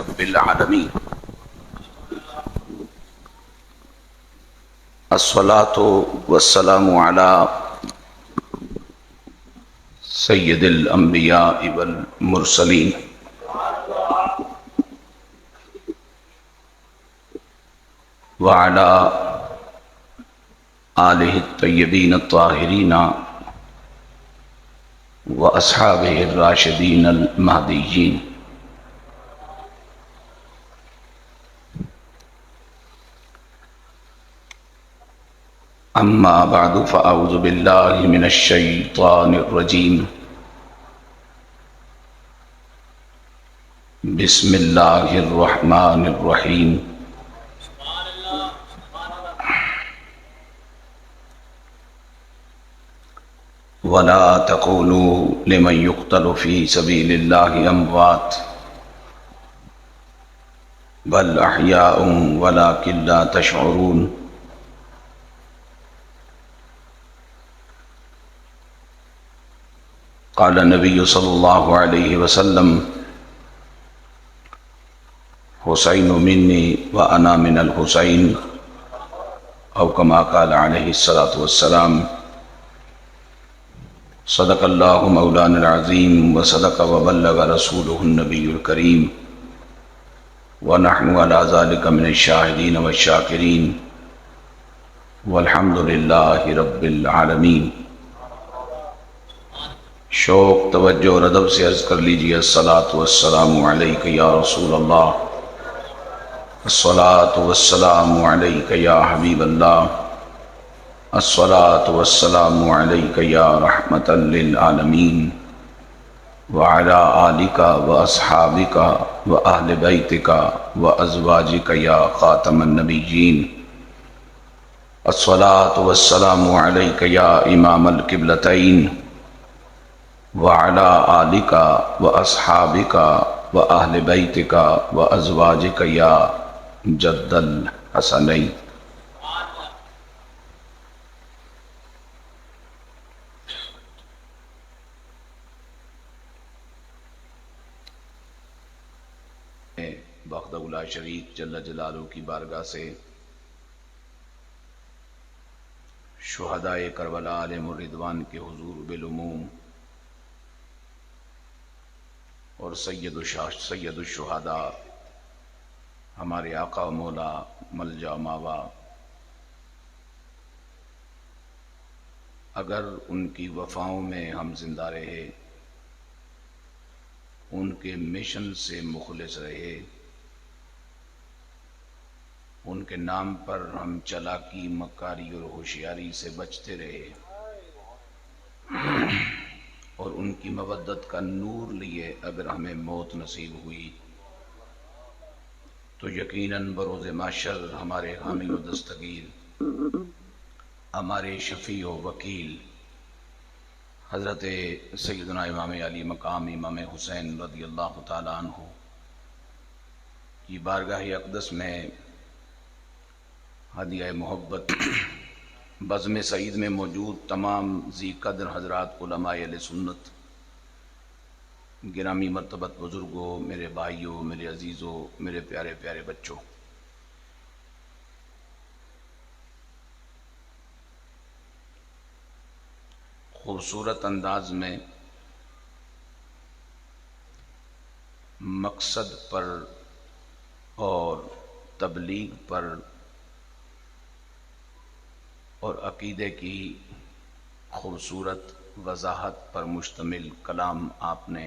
رب العالمين الصلاة والسلام على سيد الأنبياء والمرسلين وعلى آله الطيبين الطاهرين وأصحابه الراشدين المهديين. أما بعد فأعوذ بالله من الشيطان الرجيم. بسم الله الرحمن الرحيم. ولا تقولوا لمن يقتل في سبيل الله أموات بل أحياء ولكن لا تشعرون. قال النبي صلى الله عليه وسلم حسين مني وأنا من الحسين أو كما قال عليه الصلاة والسلام. صدق الله مولانا العظيم وصدق وبلغ رسوله النبي الكريم ونحن على ذلك من الشاهدين والشاكرين والحمد لله رب العالمين. شوق توجہ اور ادب سے عرض کر لیجیے الصلاۃ والسلام علیک یا رسول اللہ، الصلاۃ والسلام علیک یا حبیب اللہ، الصلاۃ والسلام علیک یا رحمۃ للعالمین وعلی آلک واصحابک واہل بیتک وازواجک یا خاتم النبیین. الصلاۃ والسلام علیک یا امام القبلتین وعلی آلک واصحابک واہل بیتک وازواجک یا جد الحسنین. وحدہ لا شریک جل جلالہ کی بارگاہ سے شہدائے کربلا علیہم الرضوان کے حضور بالعموم اور سید الشہداء ہمارے آقا و مولا ملجا ماوا، اگر ان کی وفاؤں میں ہم زندہ رہے، ان کے مشن سے مخلص رہے، ان کے نام پر ہم چالاکی مکاری اور ہوشیاری سے بچتے رہے اور ان کی مودت کا نور لیے اگر ہمیں موت نصیب ہوئی تو یقیناً بروز محشر ہمارے حامی و دستگیر، ہمارے شفیع و وکیل حضرت سیدنا امام علی مقام امام حسین رضی اللہ تعالیٰ عنہ کی بارگاہ اقدس میں ہدیہ محبت بزم سعید میں موجود تمام ذی قدر حضرات علماء اہل سنت، گرامی مرتبت بزرگوں، میرے بھائیوں، میرے عزیزوں، میرے پیارے پیارے بچوں، خوبصورت انداز میں مقصد پر اور تبلیغ پر اور عقیدے کی خوبصورت وضاحت پر مشتمل کلام آپ نے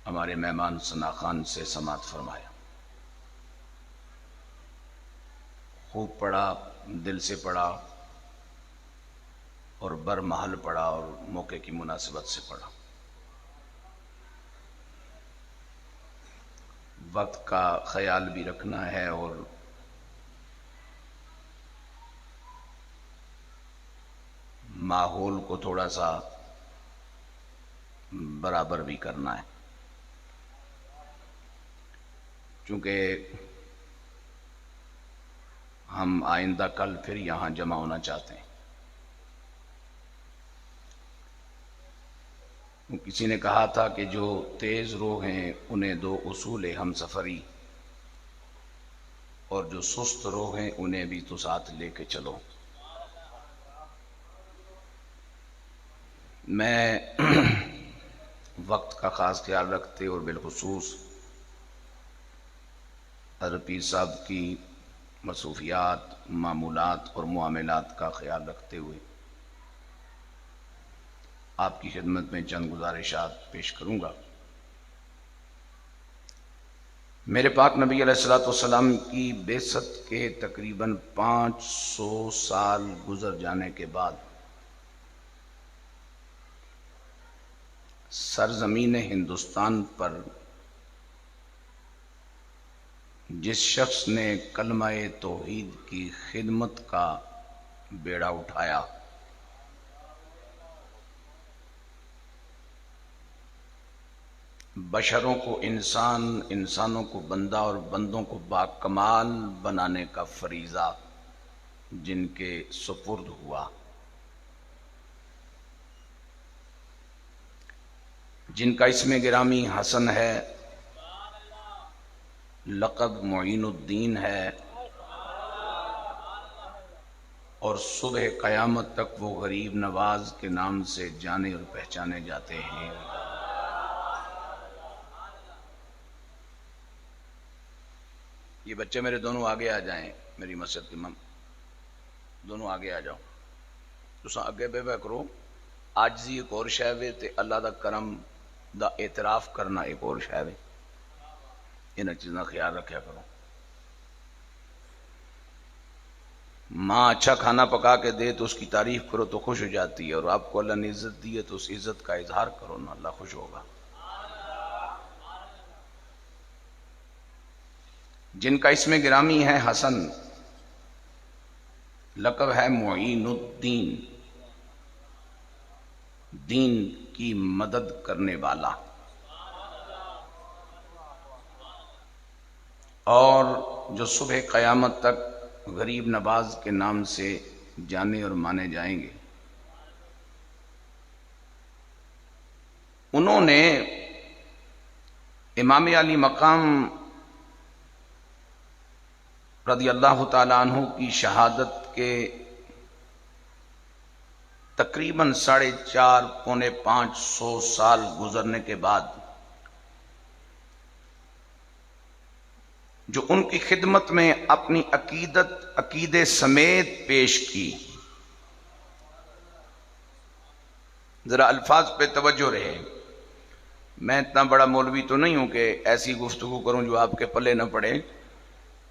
ہمارے مہمان ثنا خان سے سماعت فرمایا. خوب پڑھا، دل سے پڑھا اور برمحل پڑھا اور موقع کی مناسبت سے پڑھا. وقت کا خیال بھی رکھنا ہے اور ماحول کو تھوڑا سا برابر بھی کرنا ہے، چونکہ ہم آئندہ کل پھر یہاں جمع ہونا چاہتے ہیں. کسی نے کہا تھا کہ جو تیز رو ہیں انہیں دو اصول ہم سفری، اور جو سست رو ہیں انہیں بھی تو ساتھ لے کے چلو۔ میں وقت کا خاص خیال رکھتے اور بالخصوص حضرت پیر صاحب کی مصروفیات، معمولات اور معاملات کا خیال رکھتے ہوئے آپ کی خدمت میں چند گزارشات پیش کروں گا۔ میرے پاک نبی علیہ الصلوۃ والسلام کی بعثت کے تقریباً 500 سال گزر جانے کے بعد سرزمین ہندوستان پر جس شخص نے کلمہ توحید کی خدمت کا بیڑا اٹھایا، بشروں کو انسان، انسانوں کو بندہ اور بندوں کو باکمال بنانے کا فریضہ جن کے سپرد ہوا، جن کا اسم گرامی حسن ہے، لقب معین الدین ہے، اور صبح قیامت تک وہ غریب نواز کے نام سے جانے اور پہچانے جاتے ہیں۔ یہ بچے میرے دونوں آگے آ جائیں، میری مسجد کے امام دونوں آگے آ جاؤ، تساں اگے بے کرو۔ عاجزی ایک اور شے وے تے اللہ دا کرم دا اعتراف کرنا ایک اور شے وے، انہاں چیزاں خیال رکھیا کرو۔ ماں اچھا کھانا پکا کے دے تو اس کی تعریف کرو تو خوش ہو جاتی ہے، اور آپ کو اللہ نے عزت دی ہے تو اس عزت کا اظہار کرو نا، اللہ خوش ہوگا۔ جن کا اسم گرامی ہے حسن، لقب ہے معین الدین، دین کی مدد کرنے والا، اور جو صبح قیامت تک غریب نواز کے نام سے جانے اور مانے جائیں گے۔ انہوں نے امام علی مقام رضی اللہ تعالیٰ عنہ کی شہادت کے تقریباً 4.5 پونے 500 سال گزرنے کے بعد جو ان کی خدمت میں اپنی عقیدے سمیت پیش کی، ذرا الفاظ پہ توجہ رہے۔ میں اتنا بڑا مولوی تو نہیں ہوں کہ ایسی گفتگو کروں جو آپ کے پلے نہ پڑے،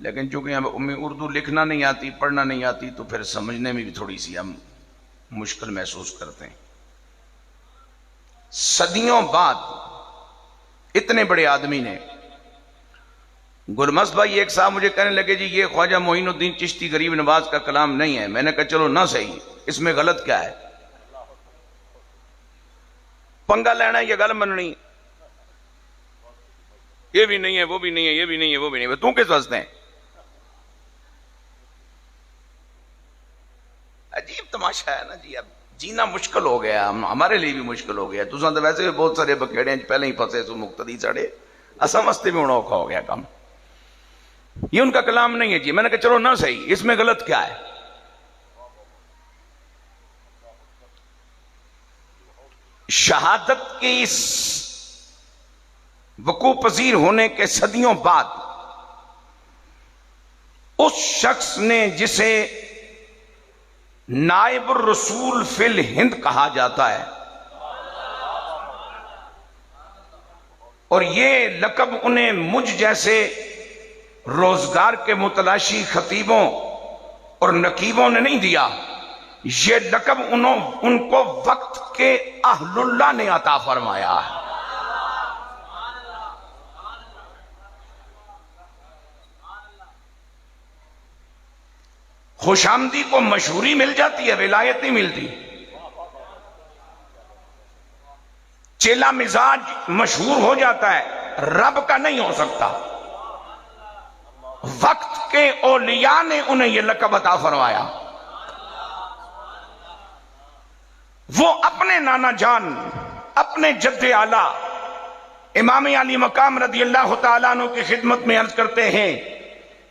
لیکن چونکہ ہمیں اردو لکھنا نہیں آتی، پڑھنا نہیں آتی، تو پھر سمجھنے میں بھی تھوڑی سی ہم مشکل محسوس کرتے ہیں۔ صدیوں بعد اتنے بڑے آدمی نے، گلمس بھائی ایک صاحب مجھے کہنے لگے جی یہ خواجہ معین الدین چشتی غریب نواز کا کلام نہیں ہے۔ میں نے کہا چلو نہ صحیح، اس میں غلط کیا ہے؟ پنگا لینا یہ گل مننی، یہ بھی نہیں ہے، وہ بھی نہیں ہے، یہ بھی نہیں ہے، وہ بھی نہیں ہے، تو کس واسطے ہیں؟ عجیب تماشا ہے نا جی۔ اب جینا مشکل ہو گیا، ہمارے لیے بھی مشکل ہو گیا۔ تو ویسے بھی بہت سارے بکھیڑے ہیں پہلے ہی پھنسے سو مقتدی سڑے، اساں واسطے بھی اوکھا ہو گیا کام۔ یہ ان کا کلام نہیں ہے جی۔ میں نے کہا چلو نہ صحیح، اس میں غلط کیا ہے؟ شہادت کی اس وقوع پذیر ہونے کے صدیوں بعد اس شخص نے جسے نائب الرسول فی الہند کہا جاتا ہے، اور یہ لقب انہیں مجھ جیسے روزگار کے متلاشی خطیبوں اور نقیبوں نے نہیں دیا، یہ لقب ان کو وقت کے اہل اللہ نے عطا فرمایا ہے۔ خوش آمدی کو مشہوری مل جاتی ہے، ولایت نہیں ملتی۔ چیلا مزاج مشہور ہو جاتا ہے، رب کا نہیں ہو سکتا۔ وقت کے اولیاء نے انہیں یہ لقب عطا فرمایا۔ وہ اپنے نانا جان اپنے جد اعلیٰ امام علی مقام رضی اللہ تعالیٰ عنہ کی خدمت میں عرض کرتے ہیں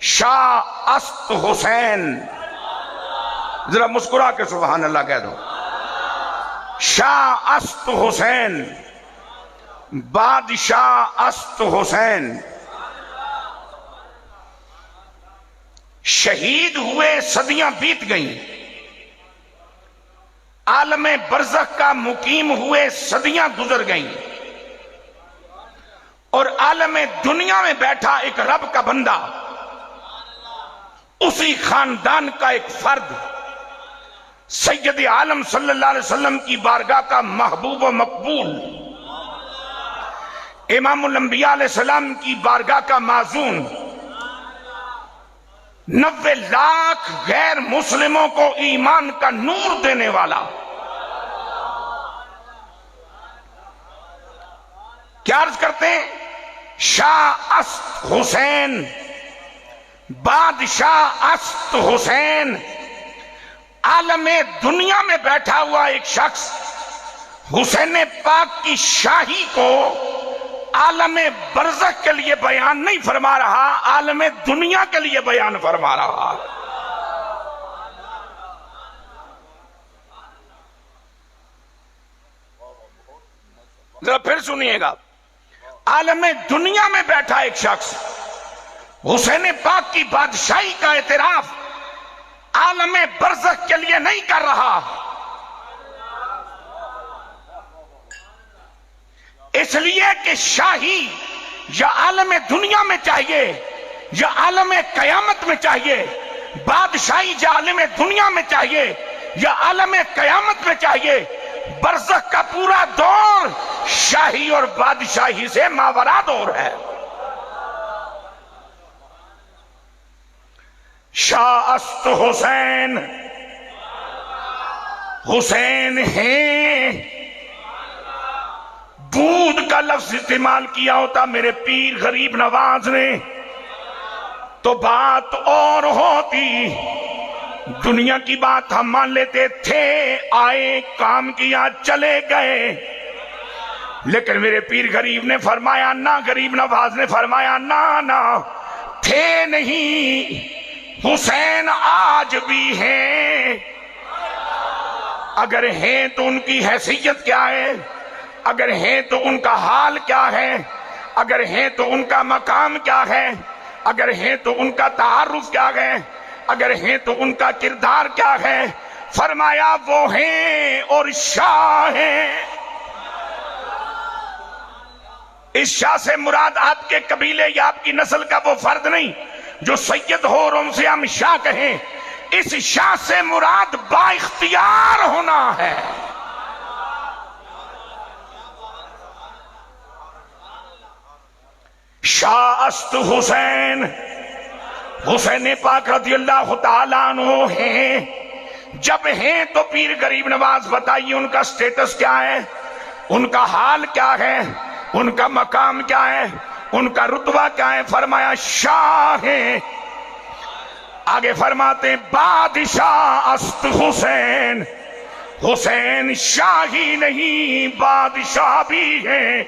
شاہ است حسین، ذرا مسکرا کے سبحان اللہ کہہ دو، شاہ است حسین، بادشاہ است حسین، شہید ہوئے صدیاں بیت گئیں، عالم برزخ کا مقیم ہوئے صدیاں گزر گئیں، اور عالم دنیا میں بیٹھا ایک رب کا بندہ، اسی خاندان کا ایک فرد، سید عالم صلی اللہ علیہ وسلم کی بارگاہ کا محبوب و مقبول، امام الانبیاء علیہ السلام کی بارگاہ کا معزون، 90 لاکھ غیر مسلموں کو ایمان کا نور دینے والا، کیا عرض کرتے ہیں؟ شاہ است حسین، بادشاہ است حسین، عالم دنیا میں بیٹھا ہوا ایک شخص حسین پاک کی شاہی کو عالم برزخ کے لیے بیان نہیں فرما رہا، عالم دنیا کے لیے بیان فرما رہا۔ ذرا پھر سنیے گا، عالم دنیا میں بیٹھا ایک شخص حسین پاک کی بادشاہی کا اعتراف عالم برزخ کے لیے نہیں کر رہا، اس لیے کہ شاہی یا عالم دنیا میں چاہیے یا عالم قیامت میں چاہیے، بادشاہی یا عالم دنیا میں چاہیے یا عالم قیامت میں چاہیے، برزخ کا پورا دور شاہی اور بادشاہی سے ماورا دور ہے۔ شاہ است حسین، حسین ہیں، بود کا لفظ استعمال کیا ہوتا میرے پیر غریب نواز نے تو بات اور ہوتی، دنیا کی بات ہم مان لیتے تھے، آئے کام کیا چلے گئے، لیکن میرے پیر غریب نے فرمایا نہ، غریب نواز نے فرمایا نہ، تھے نہیں، حسین آج بھی ہیں، اگر ہیں تو ان کی حیثیت کیا ہے، اگر ہیں تو ان کا حال کیا ہے، اگر ہیں تو ان کا مقام کیا ہے، اگر ہیں تو ان کا تعارف کیا ہے، اگر ہیں تو ان کا کردار کیا ہے، فرمایا وہ ہیں اور شاہ ہیں۔ اس شاہ سے مراد آپ کے قبیلے یا آپ کی نسل کا وہ فرد نہیں جو سید ہو اور ان سے ہم شاہ کہیں، اس شاہ سے مراد با اختیار ہونا ہے۔ شاہ است حسین، حسین پاک رضی اللہ تعالیٰ عنہ ہیں، جب ہیں تو پیر غریب نواز بتائیے ان کا سٹیٹس کیا ہے، ان کا حال کیا ہے، ان کا مقام کیا ہے، ان کا رتبہ کیا ہے، فرمایا شاہ ہیں، آگے فرماتے ہیں بادشاہ است حسین، حسین شاہی نہیں بادشاہ بھی ہیں۔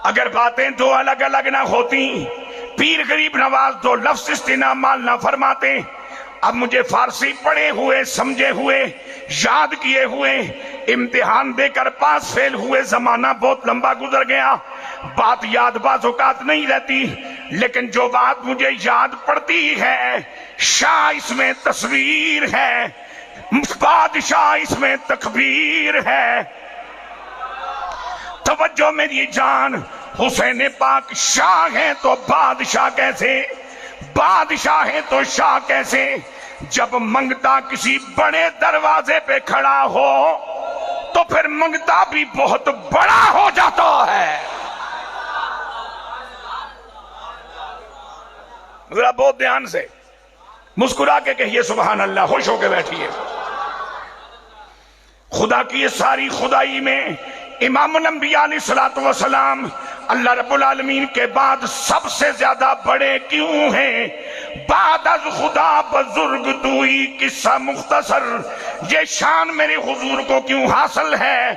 اگر باتیں دو الگ الگ نہ ہوتی، پیر غریب نواز دو لفظ استعمال نہ فرماتے، اب مجھے فارسی پڑھے ہوئے، سمجھے ہوئے، یاد کیے ہوئے، امتحان دے کر پاس فیل ہوئے زمانہ بہت لمبا گزر گیا، بات یاد بعض اوقات نہیں رہتی، لیکن جو بات مجھے یاد پڑتی ہے، شاہ اس میں تصویر ہے، بادشاہ اس میں تکبیر ہے۔ توجہ میری جان، حسین پاک شاہ ہیں تو بادشاہ کیسے، بادشاہ ہیں تو شاہ کیسے؟ جب منگتا کسی بڑے دروازے پہ کھڑا ہو تو پھر منگتا بھی بہت بڑا ہو جاتا ہے۔ ذرا بہت دھیان سے مسکرا کے کہیے سبحان اللہ، خوش ہو کے بیٹھیے۔ خدا کی یہ ساری خدائی میں امام الانبیاء علیہ السلام اللہ رب العالمین کے بعد سب سے زیادہ بڑے کیوں ہیں؟ بعد از خدا بزرگ دوئی قصہ مختصر، یہ شان میرے حضور کو کیوں حاصل ہے؟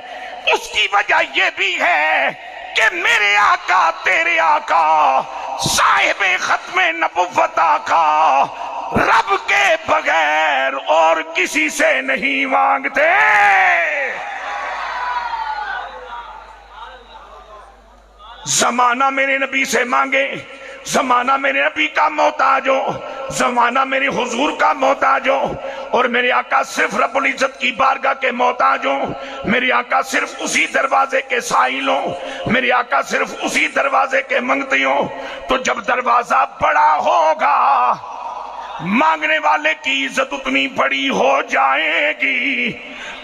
اس کی وجہ یہ بھی ہے کہ میرے آقا تیرے آقا صاحب ختم نبوت آقا رب کے بغیر اور کسی سے نہیں مانگتے۔ زمانہ میرے نبی سے مانگے، زمانہ میرے نبی کا محتاج ہو، زمانہ میرے حضور کا محتاج ہو، اور میرے آقا صرف رب العزت کی بارگاہ کے محتاج ہوں، میرے آقا صرف اسی دروازے کے سائل ہوں، میرے آقا صرف اسی دروازے کے منگتے ہوں، تو جب دروازہ بڑا ہوگا مانگنے والے کی عزت اتنی بڑی ہو جائے گی۔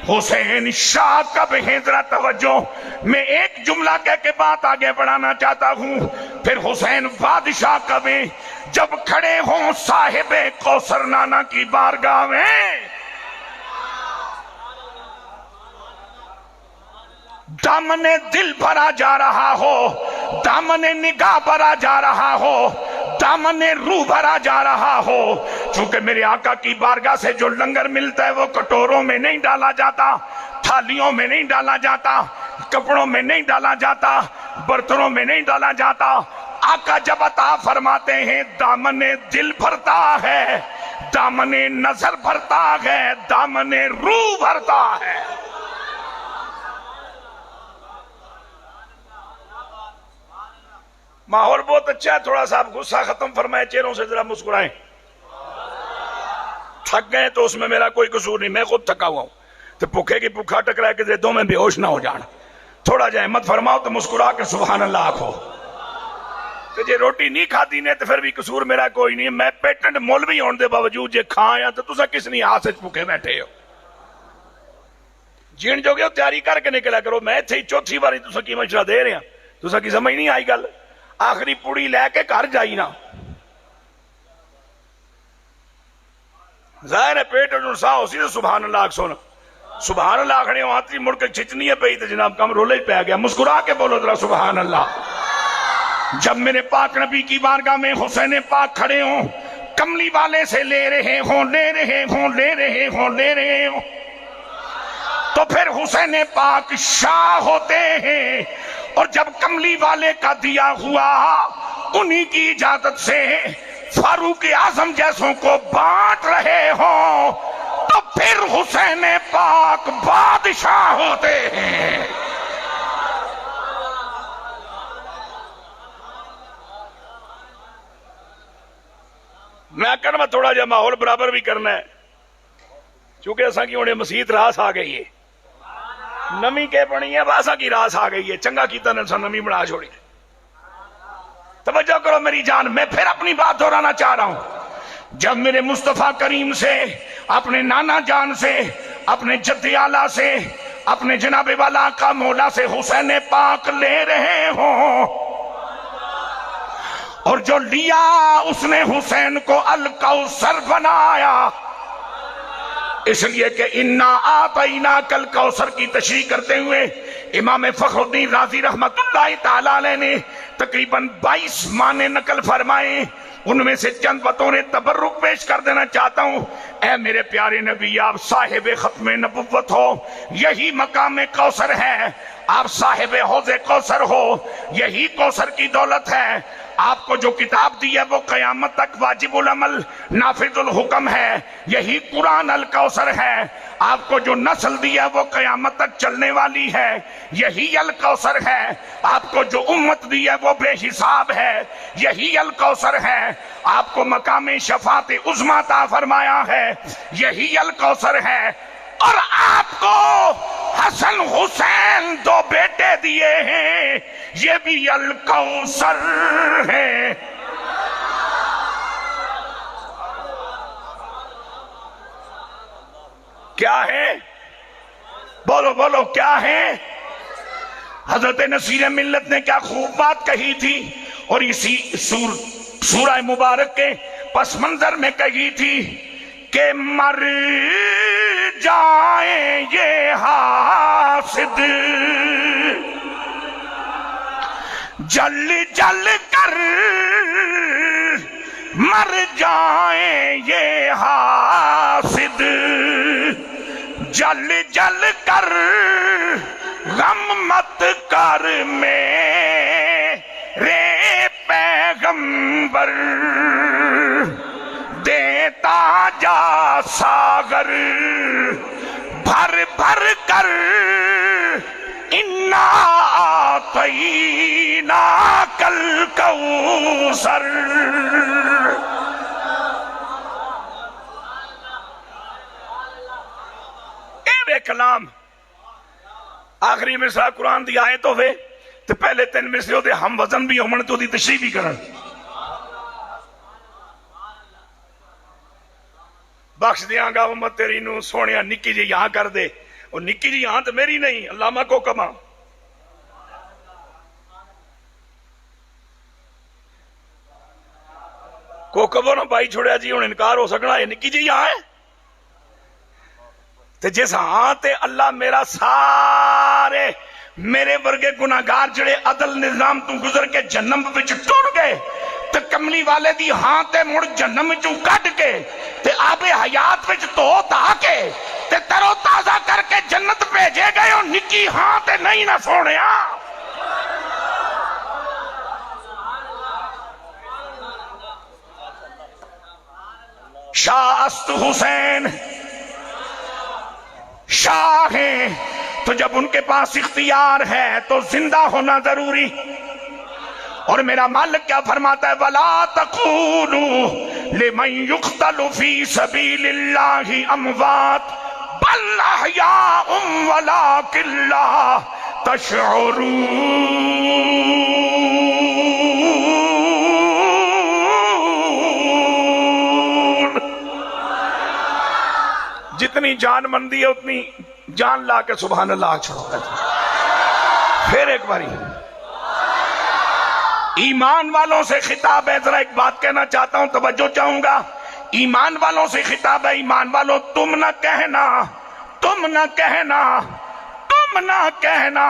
حسین شاہ کب ہیں ذرا توجہ، میں ایک جملہ کہہ کے بات آگے بڑھانا چاہتا ہوں، پھر حسین بادشاہ کب ہیں؟ جب کھڑے ہوں صاحب کوثر نانا کی بارگاہ میں، دامن دل بھرا جا رہا ہو، دامن نگاہ بھرا جا رہا ہو، دامن روح بھرا جا رہا ہو، چونکہ میرے آقا کی بارگاہ سے جو لنگر ملتا ہے وہ کٹوروں میں نہیں ڈالا جاتا، تھالیوں میں نہیں ڈالا جاتا، کپڑوں میں نہیں ڈالا جاتا، برتنوں میں نہیں ڈالا جاتا۔ آقا جب عطا فرماتے ہیں دامن دل بھرتا ہے، دامن نظر بھرتا ہے، دامن روح بھرتا ہے۔ ماحول بہت اچھا ہے، تھوڑا سا آپ غصہ ختم فرمائے، چہروں سے ذرا مسکرائیں۔ تھک گئے تو اس میں میرا کوئی قصور نہیں، میں خود تھکا ہوا ہوں، تو بھوکے کی بھوکا ٹکرائے کہ دو میں بے ہوش نہ ہو جانا، تھوڑا جائے مت فرماؤ تو مسکرا کے سبحان اللہ آکھو۔ تو جے روٹی نہیں کھاتی نے تو پھر بھی قصور میرا کوئی نہیں، میں پیٹنٹ مولوی ہونے دے باوجود جے کھایا تو تسا کس نہیں ہاتھ سے بھوکے بیٹھے ہو؟ جین جو گے تیاری کر کے نکلا کرو، میں تھی چوتھی باری تسا کی مشورہ دے رہے ہیں، تسا کی سمجھ نہیں آئی گل؟ آخری پوڑی لے کے گھر جائی نا، ظاہر ہے پیٹ جو سا ہو سی تو سبحان اللہ آکھ سونا، سبحان اللہ آخنے ہو آتی مڑ کے چھچنی ہے پہی تو جناب کم رولے پہ گیا، مسکرا کے بولو ذرا سبحان اللہ۔ جب میرے پاک نبی کی بارگاہ میں حسین پاک کھڑے ہوں، کملی والے سے لے رہے ہوں لے رہے ہوں لے رہے ہوں لے رہے ہوں، تو پھر حسین پاک شاہ ہوتے ہیں، اور جب کملی والے کا دیا ہوا انہی کی اجازت سے فاروق اعظم جیسوں کو بانٹ رہے ہوں، تو پھر حسین پاک بادشاہ ہوتے ہیں۔ میں کرنا تھوڑا جا ماحول برابر بھی کرنا ہے، چونکہ ایسا کی انہیں مسیحت راس آ گئی ہے، نمی کے بنی ہے واسا کی راس آ گئی ہے، چنگا کیتا نے سا نمی بنا چھوڑی۔ توجہ کرو میری جان، میں پھر اپنی بات دہرانا چاہ رہا ہوں۔ جب میرے مصطفیٰ کریم سے، اپنے نانا جان سے، اپنے جد اعلیٰ سے، اپنے جناب والا کا مولا سے حسین پاک لے رہے ہوں، اور جو لیا اس نے حسین کو الکوثر بنایا، اس لیے کہ انا آتیناک الکوثر کی تشریح کرتے ہوئے امام فخر الدین رازی رحمت اللہ تعالی علیہ نے تقریباً 22 معنی نقل فرمائے، ان میں سے چند بطور تبرک پیش کر دینا چاہتا ہوں۔ اے میرے پیارے نبی، آپ صاحب ختم نبوت ہو، یہی مقام کوثر ہے، آپ صاحب حوض کوثر ہو، یہی کوثر کی دولت ہے، آپ کو جو کتاب دی ہے وہ قیامت تک واجب العمل نافذ الحکم ہے، یہی قرآن الکوثر ہے، آپ کو جو نسل دی ہے وہ قیامت تک چلنے والی ہے، یہی الکوثر ہے، آپ کو جو امت دی ہے وہ بے حساب ہے، یہی الکوثر ہے، آپ کو مقام شفاعت عظمیٰ عطا فرمایا ہے، یہی الکوثر ہے، اور آپ کو حسن حسین 2 بیٹے دیے ہیں، یہ بھی الکوثر ہے۔ کیا ہے؟ بولو بولو کیا ہے؟ حضرت نصیر ملت نے کیا خوب بات کہی تھی، اور اسی سورہ مبارک کے پس منظر میں کہی تھی کہ مر جائیں یہ حاسد جل جل کر مر جائیں یہ حاسد، جل جل کر غم مت کر میرے پیغمبر، دیتا جا ساغر بھر بھر کر، انا اعطیناک الکوثر۔ اے کلام آخری مصرع قرآن دی آیت ہوئے تو پہلے 3 مصرے دے ہم وزن بھی ہومن تو دی تشریح بھی کرن۔ بخش دیاں گا امت تیری نو سونیا، نکی جی یہاں کر دے، اور نکی جی یہاں تو میری نہیں، علامہ کو کما کوکبوں نے بائی چھوڑیا جی ہوں انکار ہو سکنا ہے، نکی جی یہاں ہے تے جس ہاں تے اللہ میرا سارے میرے ورگے گناہگار جڑے عدل نظام تو گزر کے جہنم وچ ٹر گئے تے کملی والے دی ہاں تے مڑ جہنم وچوں کڈ کے تے آب حیات وچ دھو دھا کے تے ترو تازہ کر کے جنت بھیجے گئے ہو، نکی ہاں تے نہیں نہ سونیا۔ شاہ است حسین شاہ ہیں تو جب ان کے پاس اختیار ہے تو زندہ ہونا ضروری، اور میرا مالک کیا فرماتا ہے، وَلَا تَقُولُوا لِمَنْ يُقْتَلُ فِي سَبِيلِ اللَّهِ أَمْوَاتٌ بَلْ أَحْيَاءٌ وَلَكِنْ لَا تَشْعُرُونَ۔ جتنی جان مندی ہے اتنی جان لا کے سبحان اللہ چھوڑو۔ پھر ایک باری ایمان والوں سے خطاب ہے، ذرا ایک بات کہنا چاہتا ہوں، توجہ چاہوں گا، ایمان والوں سے خطاب ہے، ایمان والوں تم نہ کہنا، تم نہ کہنا، تم نہ کہنا۔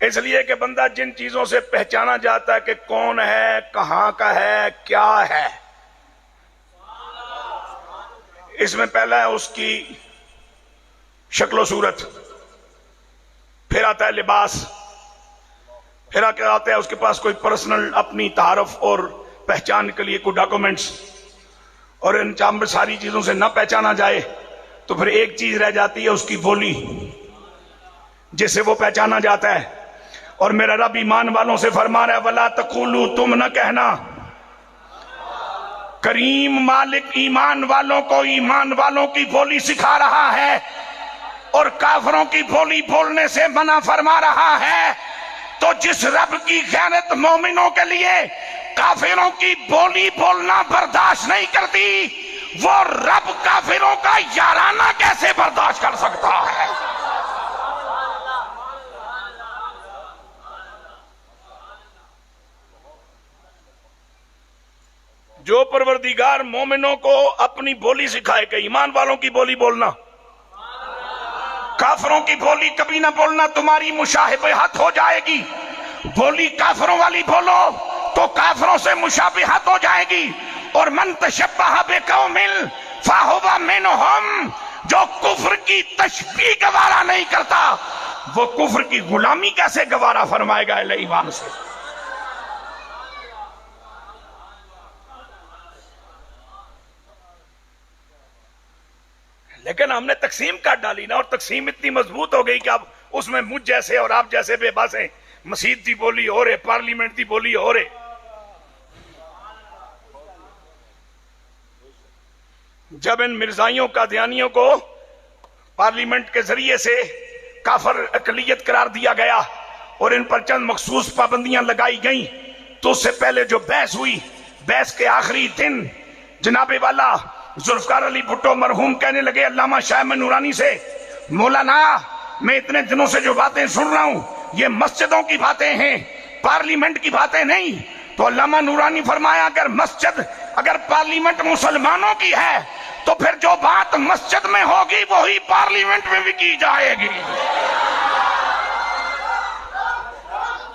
اس لیے کہ بندہ جن چیزوں سے پہچانا جاتا ہے کہ کون ہے، کہاں کا ہے، کیا ہے، اس میں پہلا ہے اس کی شکل و صورت، پھر آتا ہے لباس، پھر آتا ہے اس کے پاس کوئی پرسنل اپنی تعارف اور پہچان کے لیے کوئی ڈاکومنٹس، اور ان چامبر ساری چیزوں سے نہ پہچانا جائے تو پھر ایک چیز رہ جاتی ہے اس کی بولی، جس سے وہ پہچانا جاتا ہے۔ اور میرا رب ایمان والوں سے فرما رہا ہے، وَلَا تَقُولُوا تم نہ کہنا۔ کریم مالک ایمان والوں کو ایمان والوں کی بولی سکھا رہا ہے اور کافروں کی بولی بولنے سے منع فرما رہا ہے، تو جس رب کی غیرت مومنوں کے لیے کافروں کی بولی بولنا برداشت نہیں کرتی، وہ رب کافروں کا یارانہ کیسے برداشت کر سکتا ہے؟ جو پروردگار مومنوں کو اپنی بولی سکھائے کہ ایمان والوں کی بولی بولنا، کافروں کی بولی کبھی نہ بولنا، تمہاری مشابہت ہو جائے گی، بولی کافروں والی بولو تو کافروں سے مشابہت ہو جائے گی۔ اور من تشبہ بقوم فہو منہم، جو کفر کی تشبیہ گوارا نہیں کرتا وہ کفر کی غلامی کیسے گوارا فرمائے گا اہل ایمان سے؟ لیکن ہم نے تقسیم کاٹ ڈالی نا، اور تقسیم اتنی مضبوط ہو گئی کہ اب اس میں مجھ جیسے اور آپ جیسے بے بس ہیں، مسجد دی بولی ہو رہے، پارلیمنٹ دی بولی ہو رہے۔ جب ان مرزائیوں قادیانیوں کو پارلیمنٹ کے ذریعے سے کافر اقلیت قرار دیا گیا اور ان پر چند مخصوص پابندیاں لگائی گئیں، تو اس سے پہلے جو بحث ہوئی، بحث کے آخری دن جناب والا ذوالفقار علی بھٹو مرحوم کہنے لگے علامہ شاہ احمد نورانی سے، مولانا میں اتنے دنوں سے جو باتیں سن رہا ہوں یہ مسجدوں کی باتیں ہیں، پارلیمنٹ کی باتیں نہیں۔ تو علامہ نورانی فرمایا اگر مسجد، اگر پارلیمنٹ مسلمانوں کی ہے تو پھر جو بات مسجد میں ہوگی وہی پارلیمنٹ میں بھی کی جائے گی.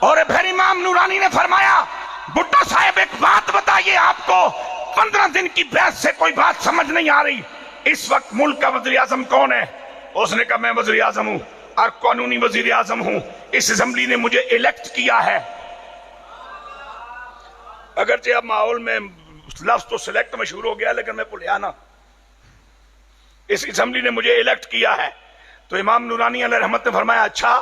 اور پھر امام نورانی نے فرمایا بھٹو صاحب ایک بات بتائیے، آپ کو 15 دن کی بحث سے کوئی بات سمجھ نہیں آ رہی، اس وقت ملک کا وزیر اعظم کون ہے؟ اس نے کہا میں وزیر اعظم ہوں اور قانونی وزیر اعظم ہوں، اس اسمبلی نے مجھے الیکٹ کیا ہے. اگرچہ اب ماحول میں لفظ تو سلیکٹ مشہور ہو گیا لیکن میں بھولیا نا، اس اسمبلی نے مجھے الیکٹ کیا ہے. تو امام نورانی علیہ رحمت نے فرمایا اچھا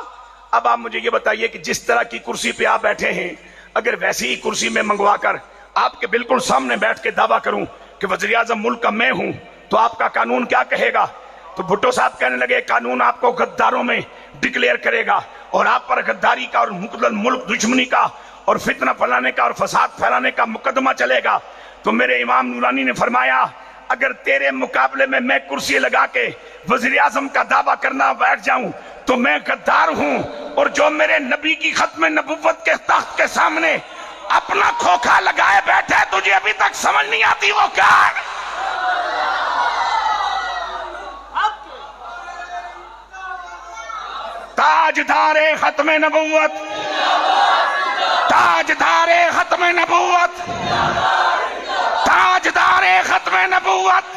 اب آپ مجھے یہ بتائیے کہ جس طرح کی کرسی پہ آپ بیٹھے ہیں اگر ویسی ہی کرسی میں منگوا کر آپ کے بالکل سامنے بیٹھ کے دعویٰ کروں کہ وزیر اعظم ملک کا میں ہوں تو آپ کا قانون کیا کہے گا؟ تو بھٹو صاحب کہنے لگے قانون آپ کو غداروں میں ڈکلیئر کرے گا اور آپ پر غداری کا اور ملک دشمنی کا اور فتنہ پھیلانے کا اور فساد پھیلانے کا مقدمہ چلے گا. تو میرے امام نورانی نے فرمایا اگر تیرے مقابلے میں کرسی لگا کے وزیر اعظم کا دعویٰ کرنا بیٹھ جاؤں تو میں غدار ہوں، اور جو میرے نبی کی ختم نبوت کے تخت کے سامنے اپنا کھوکھا لگائے بیٹھے تجھے ابھی تک سمجھ نہیں آتی وہ کیا ہے؟ تاجدار ختم نبوت، تاجدار ختم نبوت، تاجدار ختم نبوت،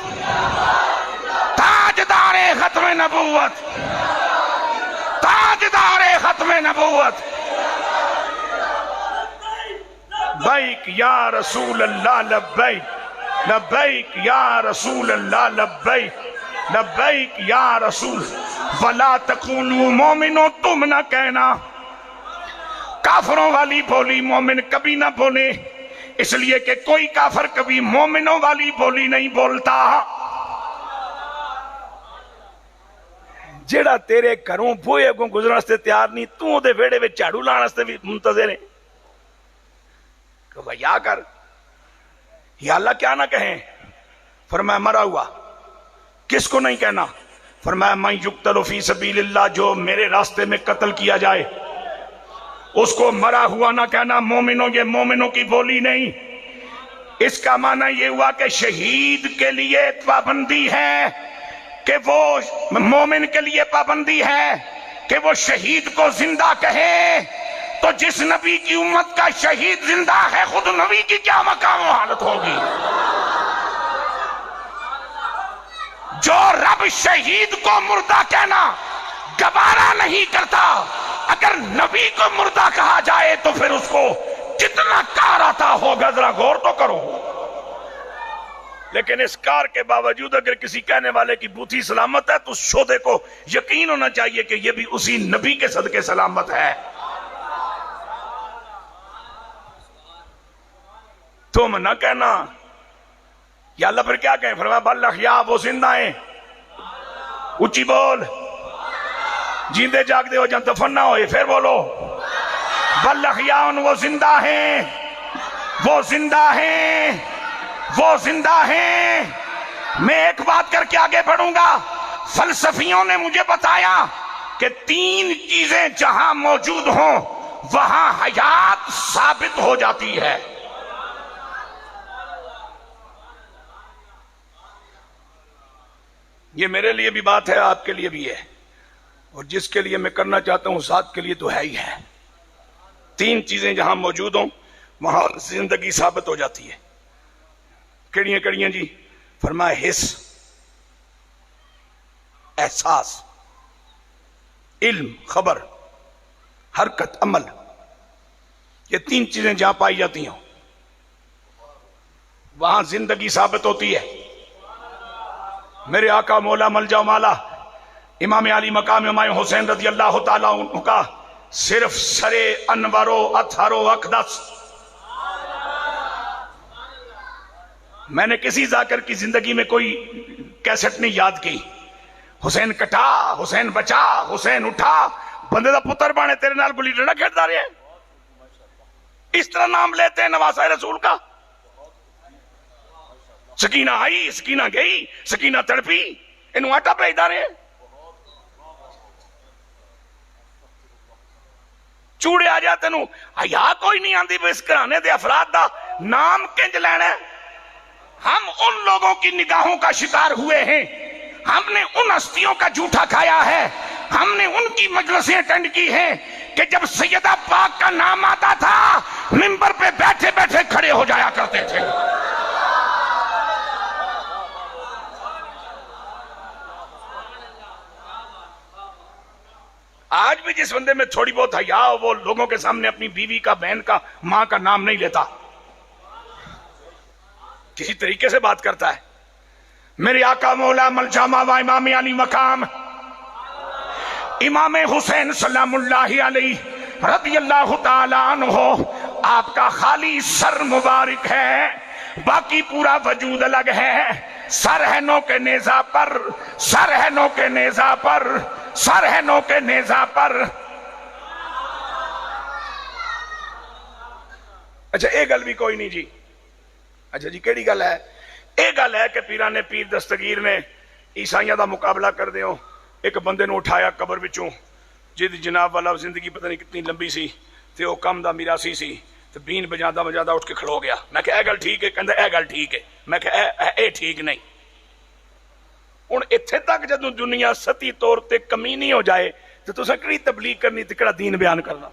تاجدار ختم نبوت، تاجدار ختم نبوت. لبیک یا رسول اللہ لبیک، لبیک یا رسول اللہ لبیک، لبیک یا رسول. ولا تکونوا مومنو، تم نہ کہنا کافروں والی بولی مومن کبھی نہ بولے، اس لیے کہ کوئی کافر کبھی مومنوں والی بولی نہیں بولتا. جیڑا تیرے گھروں بوئے کو گزرنے سے تیار نہیں تو دے ویڑے میں جھاڑو لانے سے بھی منتظر ہیں کہ بھائی یا کر یا اللہ کیا نہ کہیں. فرمایا مرا ہوا کس کو نہیں کہنا؟ فرمایا من یقتل فی سبیل اللہ، جو میرے راستے میں قتل کیا جائے اس کو مرا ہوا نہ کہنا. مومنوں، یہ مومنوں کی بولی نہیں. اس کا معنی یہ ہوا کہ شہید کے لیے پابندی ہے کہ وہ مومن کے لیے پابندی ہے کہ وہ شہید کو زندہ کہے. تو جس نبی کی امت کا شہید زندہ ہے خود نبی کی کیا مقام و حالت ہوگی؟ جو رب شہید کو مردہ کہنا گوارا نہیں کرتا، اگر نبی کو مردہ کہا جائے تو پھر اس کو کتنا کار آتا ہوگا، ذرا غور تو کرو. لیکن اس کار کے باوجود اگر کسی کہنے والے کی بوتھی سلامت ہے تو اس شودے کو یقین ہونا چاہیے کہ یہ بھی اسی نبی کے صدقے سلامت ہے. تم نہ کہنا یا اللہ پھر کیا کہیں؟ فرمایا بل احیاء، وہ زندہ ہیں. اونچی بول، جیندے جاگ دے ہو جان دفن نہ ہوئے، پھر بولو بل احیاء، وہ زندہ ہیں، وہ زندہ ہیں، وہ زندہ ہیں. میں ایک بات کر کے آگے بڑھوں گا. فلسفیوں نے مجھے بتایا کہ 3 چیزیں جہاں موجود ہوں وہاں حیات ثابت ہو جاتی ہے. یہ میرے لیے بھی بات ہے، آپ کے لیے بھی ہے، اور جس کے لیے میں کرنا چاہتا ہوں ذات کے لیے تو ہے ہی ہے. 3 چیزیں جہاں موجود ہوں وہاں زندگی ثابت ہو جاتی ہے. کڑیاں کڑیاں جی؟ فرمایا حس، احساس، علم، خبر، حرکت، عمل. یہ 3 چیزیں جہاں پائی جاتی ہیں وہاں زندگی ثابت ہوتی ہے. میرے آقا مولا ملجا مالا امام علی مقام امام حسین رضی اللہ تعالیٰ عنہ کا صرف سرے انور و اطہر و اقدس. میں نے کسی ذاکر کی زندگی میں کوئی کیسٹ نہیں یاد کی. حسین کٹا، حسین بچا، حسین اٹھا، بندے دا پتر بانے تیرے نال گلی ڈنڈا کھیلتا رہے. اس طرح نام لیتے ہیں نواسہ رسول کا. سکینہ آئی، سکینہ گئی، سکینہ تڑپی، انہوں آٹا پیدا رہے. چوڑے آ جاتے نو حیا کوئی نہیں آندی بھی اس گھرانے دے افراد دا نام کنج لینا ہے. ہم ان لوگوں کی نگاہوں کا شکار ہوئے ہیں، ہم نے ان ہستیوں کا جھوٹا کھایا ہے، ہم نے ان کی مجلسیں اٹینڈ کی ہیں کہ جب سیدہ پاک کا نام آتا تھا منبر پہ بیٹھے بیٹھے کھڑے ہو جایا کرتے تھے۔ آج بھی جس بندے میں تھوڑی بہت حیا ہو وہ لوگوں کے سامنے اپنی بیوی کا، بہن کا، ماں کا نام نہیں لیتا، کسی طریقے سے بات کرتا ہے۔ میرے آقا مولا ملجامہ و امام علی مقام امام حسین سلام اللہ علیہ رضی اللہ تعالیٰ عنہ، آپ کا خالی سر مبارک ہے، باقی پورا وجود الگ ہے۔ سر ہے نو کے نیزہ پر، سر ہے نو کے نیزہ پر، سر ہے نو کے نیزہ پر۔ اچھا ایک گل بھی کوئی نہیں جی، اچھا جی کیڑی گل ہے؟ ایک گل ہے کہ پیرانے پیر دستگیر نے عیسائیاں دا مقابلہ کر دیو، ایک بندے نو اٹھایا قبر وچوں جد جناب والا زندگی پتہ نہیں کتنی لمبی سی تے او کم دا میراثی سی تے بین بجادا بجادا اٹھ کے کھلو گیا۔ میں کہ اے گل ٹھیک ہے؟ کہندا اے گل ٹھیک ہے۔ میں کہ اے ٹھیک نہیں۔ ہن ایتھے تک جدوں دنیا ستی طور تے کمینی ہو جائے تے تساں کیڑی تبلیغ کرنی تے کیڑا دین بیان کرنا؟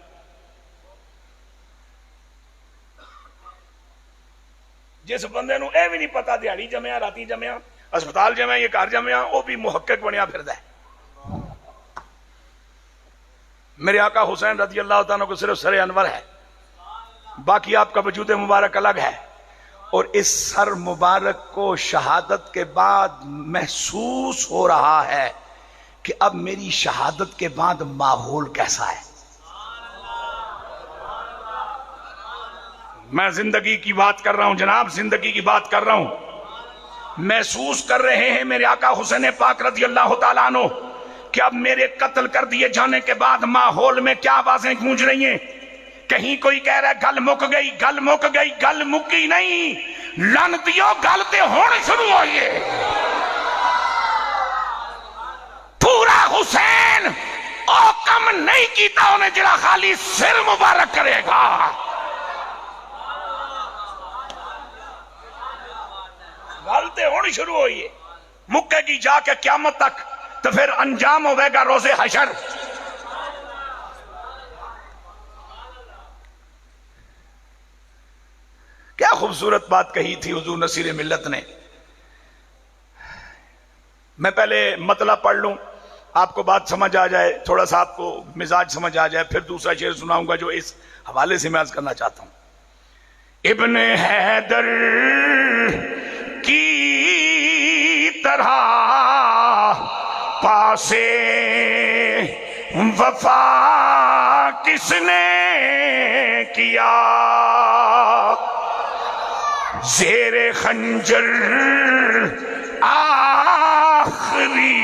جس بندے نو اے بھی نہیں پتا دیہڑی جمعیا، راتی جمعیا، ہسپتال جمعیا، یہ گھر جمعیا، وہ بھی محقق بنیا پھردا ہے۔ میرے آقا حسین رضی اللہ تعالیٰ کو صرف سر انور ہے، باقی آپ کا وجود مبارک الگ ہے، اور اس سر مبارک کو شہادت کے بعد محسوس ہو رہا ہے کہ اب میری شہادت کے بعد ماحول کیسا ہے۔ میں زندگی کی بات کر رہا ہوں جناب، زندگی کی بات کر رہا ہوں۔ محسوس کر رہے ہیں میرے آقا حسین پاک رضی اللہ تعالیٰ عنہ کہ اب میرے قتل کر دیے جانے کے بعد ماحول میں کیا آوازیں گونج رہی ہیں۔ کہیں کوئی کہہ رہا ہے گل مک گئی، گل مک گئی، گل مکی نہیں، لعنتیو گل تے ہونے شروع ہوئی ہے۔ پورا حسین او کم نہیں کیتا انہیں جڑا خالی سر مبارک کرے گا۔ گل تے ہونی شروع ہوئی ہے، مکے گی جا کے قیامت تک، تو پھر انجام ہوئے گا روز حشر۔ کیا خوبصورت بات کہی تھی حضور نصیر ملت نے۔ میں پہلے مطلب پڑھ لوں، آپ کو بات سمجھ آ جائے، تھوڑا سا آپ کو مزاج سمجھ آ جائے، پھر دوسرا شعر سناؤں گا جو اس حوالے سے میں عرض کرنا چاہتا ہوں۔ ابن حیدر کی طرح پاسے وفا کس نے کیا، زیر خنجر آخری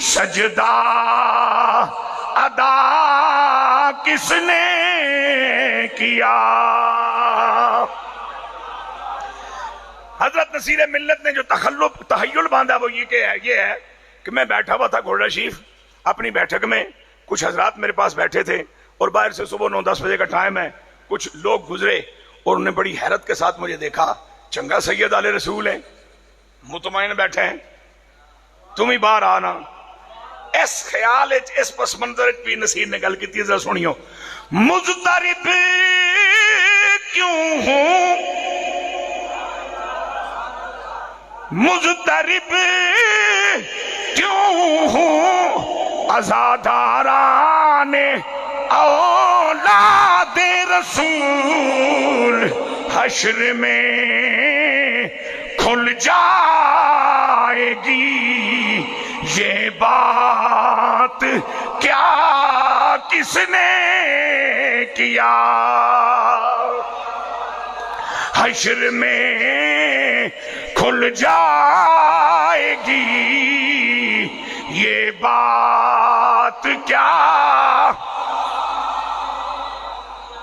سجدہ ادا کس نے کیا۔ حضرت نصیر ملت نے جو تخیل باندھا وہ یہ ہے کہ میں بیٹھا ہوا تھا گھوڑا شیف اپنی بیٹھک میں، کچھ حضرات میرے پاس بیٹھے تھے، اور باہر سے صبح 9-10 بجے کا ٹائم ہے، کچھ لوگ گزرے اور انہوں نے بڑی حیرت کے ساتھ مجھے دیکھا، چنگا سید آل رسول ہیں، مطمئن بیٹھے ہیں، تم ہی باہر آنا۔ اس خیال اس پس منظر بھی نصیر نے گل کی، ذرا سنیو۔ مضطرب کیوں ہوں، مضطرب کیوں ہوں، عزاداران اولاد رسول، حشر میں کھل جائے گی یہ بات، کیا کس نے کیا، حشر میں کھل جائے گی یہ بات، کیا۔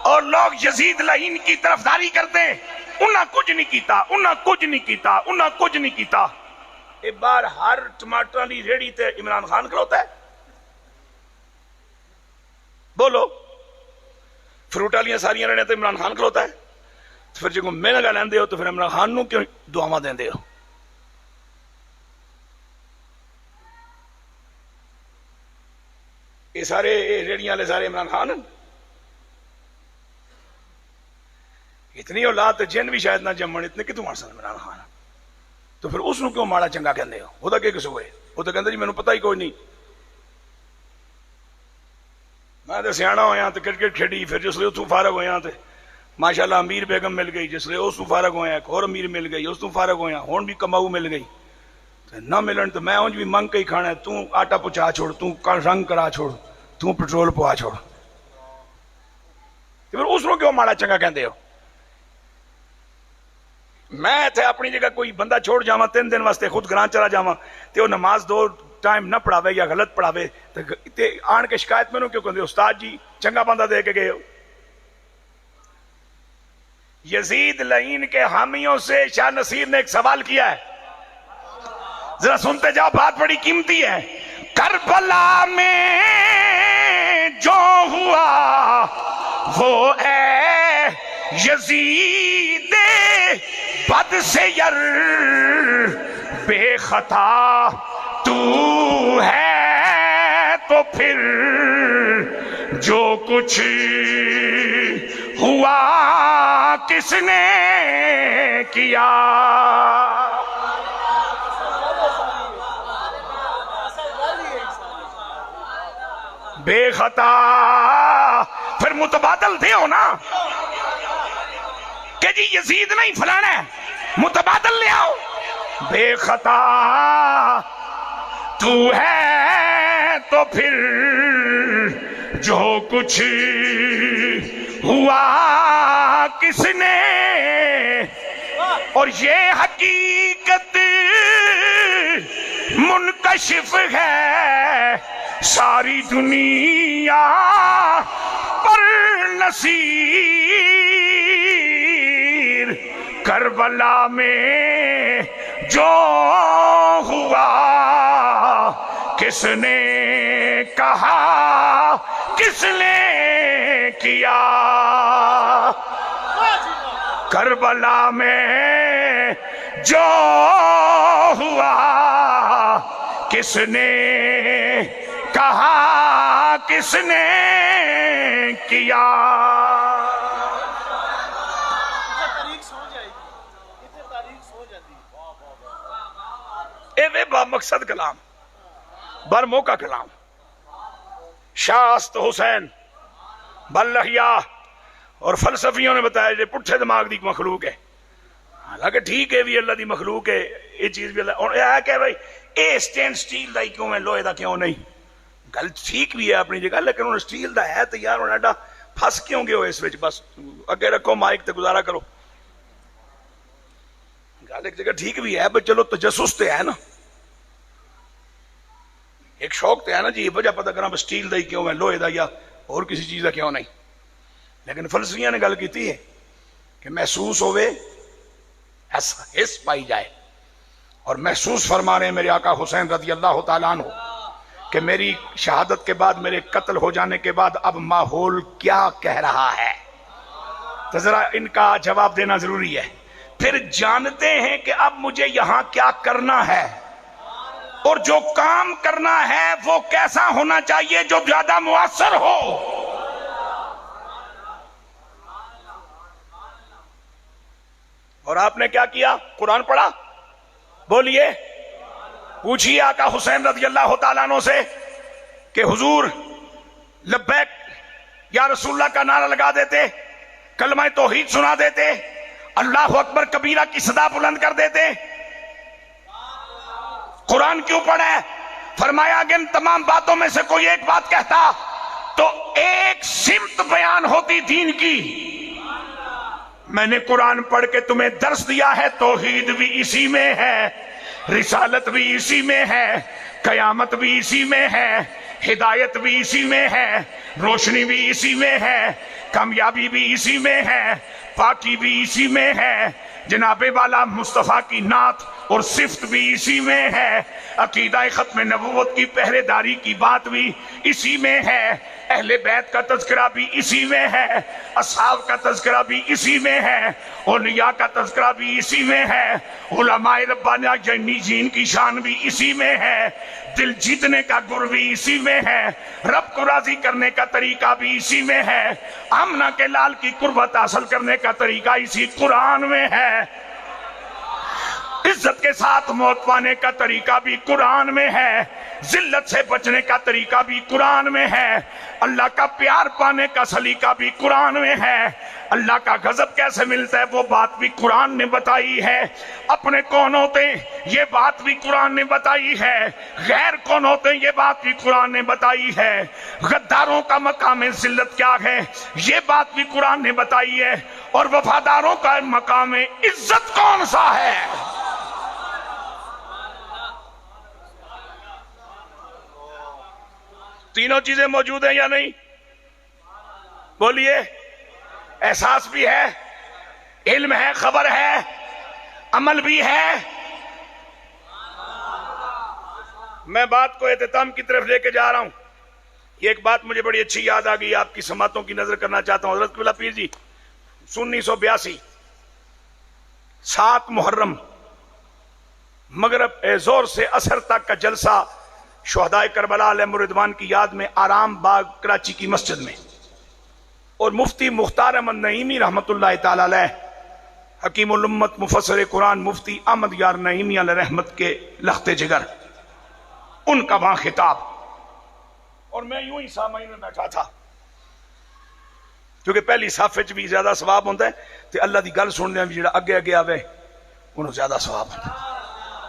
اور لوگ یزید لعین کی طرفداری کرتے ہیں، انہاں کچھ نہیں کیتا، انہاں کچھ نہیں کیتا، انہاں کچھ نہیں کیتا۔ ایک بار ہر ٹماٹر لی ریڑی تے عمران خان کھلوتا ہے، بولو، فروٹ والیاں ساریاں ریڑیاں تے عمران خان کھلوتا ہے، پھر جب میرے گا لیندے ہو تو پھر عمران خان نو کیوں دعاواں دیندے ہو؟ یہ سارے ریڑیاں والے سارے عمران خان اتنی اولاد جن بھی شاید نہ جمن، اتنے کتوں مار سن عمران خان؟ تو پھر اس نو کیوں ماڑا چنگا کہندے ہو؟ وہ تو قصور ہے؟ وہ تو کہندا جی مینوں پتہ ہی کوئی نہیں، میں تو سیاح ہویا تو کرکٹ کھیڈی، پھر جس اتوں فارغ ہویا تو ماشاءاللہ امیر بیگم مل گئی، جس اس فارغ ہویا ایک اور امیر مل گئی، اس فارغ ہویا ہون بھی کماؤ مل گئی، نہ ملن تو میں اونج بھی منگ کے ہی کھانا ہے، تو آٹا پچا چھوڑ، تو رنگ کرا چھوڑ، تو پٹرول پوا چھوڑ، پھر اس کو کیوں ماڑا چنگا کہندے ہو؟ میں تھے اپنی جگہ کوئی بندہ چھوڑ جاواں 3 دن واسطے خود گھراں چلا جاواں تے وہ نماز 2 ٹائم نہ پڑھاوے یا غلط پڑھاوے تے آن کے شکایت مینوں کیوں کہندے؟ استاد جی چنگا بندہ دے کے گئے ہو۔ یزید لعین کے حامیوں سے شاہ نصیر نے ایک سوال کیا ہے، ذرا سنتے جاؤ، بات بڑی قیمتی ہے۔ کربلا میں جو ہوا وہ اے یزید بد سیر بے خطا تو ہے، تو پھر جو کچھ ہوا کس نے کیا؟ بے خطا، پھر متبادل دے ہو نا کہ جی یزید نہیں فلانا ہے، متبادل لے آؤ۔ بے خطا تو ہے، تو پھر جو کچھ ہوا کس نے؟ اور یہ حقیقت منکشف ہے ساری دنیا پر نصیر، کربلا میں جو ہوا کس نے کہا، کس نے کیا؟ کربلا میں جو ہوا کس نے کہا، کس نے کیا؟ اے با مقصد کلام، بر موقع کلام، شاست حسین بلحیا اور فلسفیوں نے بتایا جو پٹھے دماغ دی مخلوق ہے، حالانکہ ٹھیک ہے بھی اللہ دی مخلوق ہے، یہ چیز بھی اللہ، اور یہ کہ بھائی اے سٹین سٹیل دا کیوں ہے، لوہے دا کیوں نہیں؟ گل ٹھیک بھی ہے اپنی جگہ، لیکن انہوں نے سٹیل دا ہے تو یار انہوں نے پھس کیوں گے ہو اس وچ؟ بس اگے رکھو مائک تے گزارا کرو، گل ایک جگہ ٹھیک بھی ہے، بس چلو تجسس تے ہے نا، ایک شوق تے ہے نا جی، یہ وجہ پتہ کرنا سٹیل دا ہی کیوں ہے، لوہے دا یا اور کسی چیز دا کیوں نہیں؟ لیکن فلسفیاں نے گل کیتی ہے کہ محسوس ہوئے، حس پائی جائے، اور محسوس فرما رہے ہیں میرے آقا حسین رضی اللہ تعالیٰ عنہ کہ میری شہادت کے بعد، میرے قتل ہو جانے کے بعد اب ماحول کیا کہہ رہا ہے، تو ذرا ان کا جواب دینا ضروری ہے۔ پھر جانتے ہیں کہ اب مجھے یہاں کیا کرنا ہے، اور جو کام کرنا ہے وہ کیسا ہونا چاہیے جو زیادہ مؤثر ہو۔ اور آپ نے کیا کیا؟ قرآن پڑھا؟ بولیے، پوچھئے آقا حسین رضی اللہ تعالیٰ عنہ سے کہ حضور لبیک یا رسول اللہ کا نعرہ لگا دیتے، کلمہ توحید سنا دیتے، اللہ اکبر کبیرہ کی صدا بلند کر دیتے، قرآن کیوں پڑھے؟ فرمایا اگر ان تمام باتوں میں سے کوئی ایک بات کہتا تو ایک سمت بیان ہوتی دین کی۔ میں نے قرآن پڑھ کے تمہیں درس دیا ہے، توحید بھی اسی میں ہے، رسالت بھی اسی میں ہے، قیامت بھی اسی میں ہے، ہدایت بھی اسی میں ہے، روشنی بھی اسی میں ہے، کامیابی بھی اسی میں ہے، پاکی بھی اسی میں ہے، جناب والا مصطفیٰ کی نعت اور صفت بھی اسی میں ہے، عقیدہ ختم نبوت کی پہرے داری کی بات بھی اسی میں ہے، اہل بیت کا تذکرہ بھی اسی میں ہے، اصحاب کا تذکرہ بھی اسی میں ہے، اولیاء کا تذکرہ بھی اسی میں ہے، علماء ربانیہ جین کی شان بھی اسی میں ہے، دل جیتنے کا گر بھی اسی میں ہے، رب کو راضی کرنے کا طریقہ بھی اسی میں ہے، آمنہ کے لال کی قربت حاصل کرنے کا طریقہ اسی قرآن میں ہے، عزت کے ساتھ موت پانے کا طریقہ بھی قرآن میں ہے، ذلت سے بچنے کا طریقہ بھی قرآن میں ہے، اللہ کا پیار پانے کا سلیقہ بھی قرآن میں ہے، اللہ کا غضب کیسے ملتا ہے وہ بات بھی قرآن نے بتائی ہے، اپنے کون ہوتے یہ بات بھی قرآن نے بتائی ہے، غیر کون ہوتے یہ بات بھی قرآن نے بتائی ہے، غداروں کا مقام ذلت کیا ہے یہ بات بھی قرآن نے بتائی ہے، اور وفاداروں کا مقام عزت کون سا ہے۔ تینوں چیزیں موجود ہیں یا نہیں؟ بولیے، احساس بھی ہے، علم ہے، خبر ہے، عمل بھی ہے۔ میں بات کو اختتام کی طرف لے کے جا رہا ہوں۔ یہ ایک بات مجھے بڑی اچھی یاد آ گئی، آپ کی سماعتوں کی نظر کرنا چاہتا ہوں۔ حضرت قبلہ پیر جی 1982 7 محرم مغرب زور سے عصر تک کا جلسہ شہداء کربلا علیہم الرضوان کی یاد میں آرام باغ کراچی کی مسجد میں، اور مفتی مختار احمد نعیمی رحمت اللہ تعالی علیہ، حکیم الامت مفسر قرآن مفتی احمد یار نعیمی علیہ رحمت کے لخت جگر، ان کا وہاں خطاب، اور میں یوں ہی سامعین میں بیٹھا تھا، کیونکہ پہلی صف وچ بھی زیادہ ثواب ہوتا ہے تو اللہ دی گل سننے میں جڑا اگے اگے آوے انہوں زیادہ ثواب ہوتا ہے،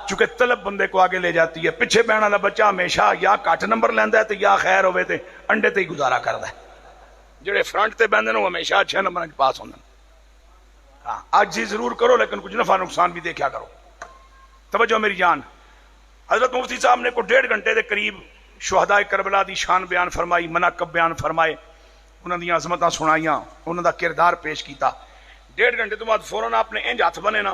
چونکہ طلب بندے کو آگے لے جاتی ہے۔ پیچھے بہن والا بچہ ہمیشہ یا کٹ نمبر لیندا ہے تو یا خیر ہوئے تے انڈے تے ہی گزارا کردا ہے، جڑے فرنٹ تے بہندے نے وہ ہمیشہ اچھے نمبر کے پاس ہوندے۔ ہاں آج ہی ضرور کرو لیکن کچھ نفع نقصان بھی دیکھا کرو۔ توجہ میری جان، حضرت مفتی صاحب نے کو 1.5 گھنٹے دے قریب شہداء کربلا دی شان بیان فرمائی، مناقب بیان فرمائے، انہاں دی عظمتاں سنائیاں، انہاں دا کردار پیش کیتا۔ 1.5 گھنٹے تو بعد فوراً آپ نے انج ہاتھ بنے نا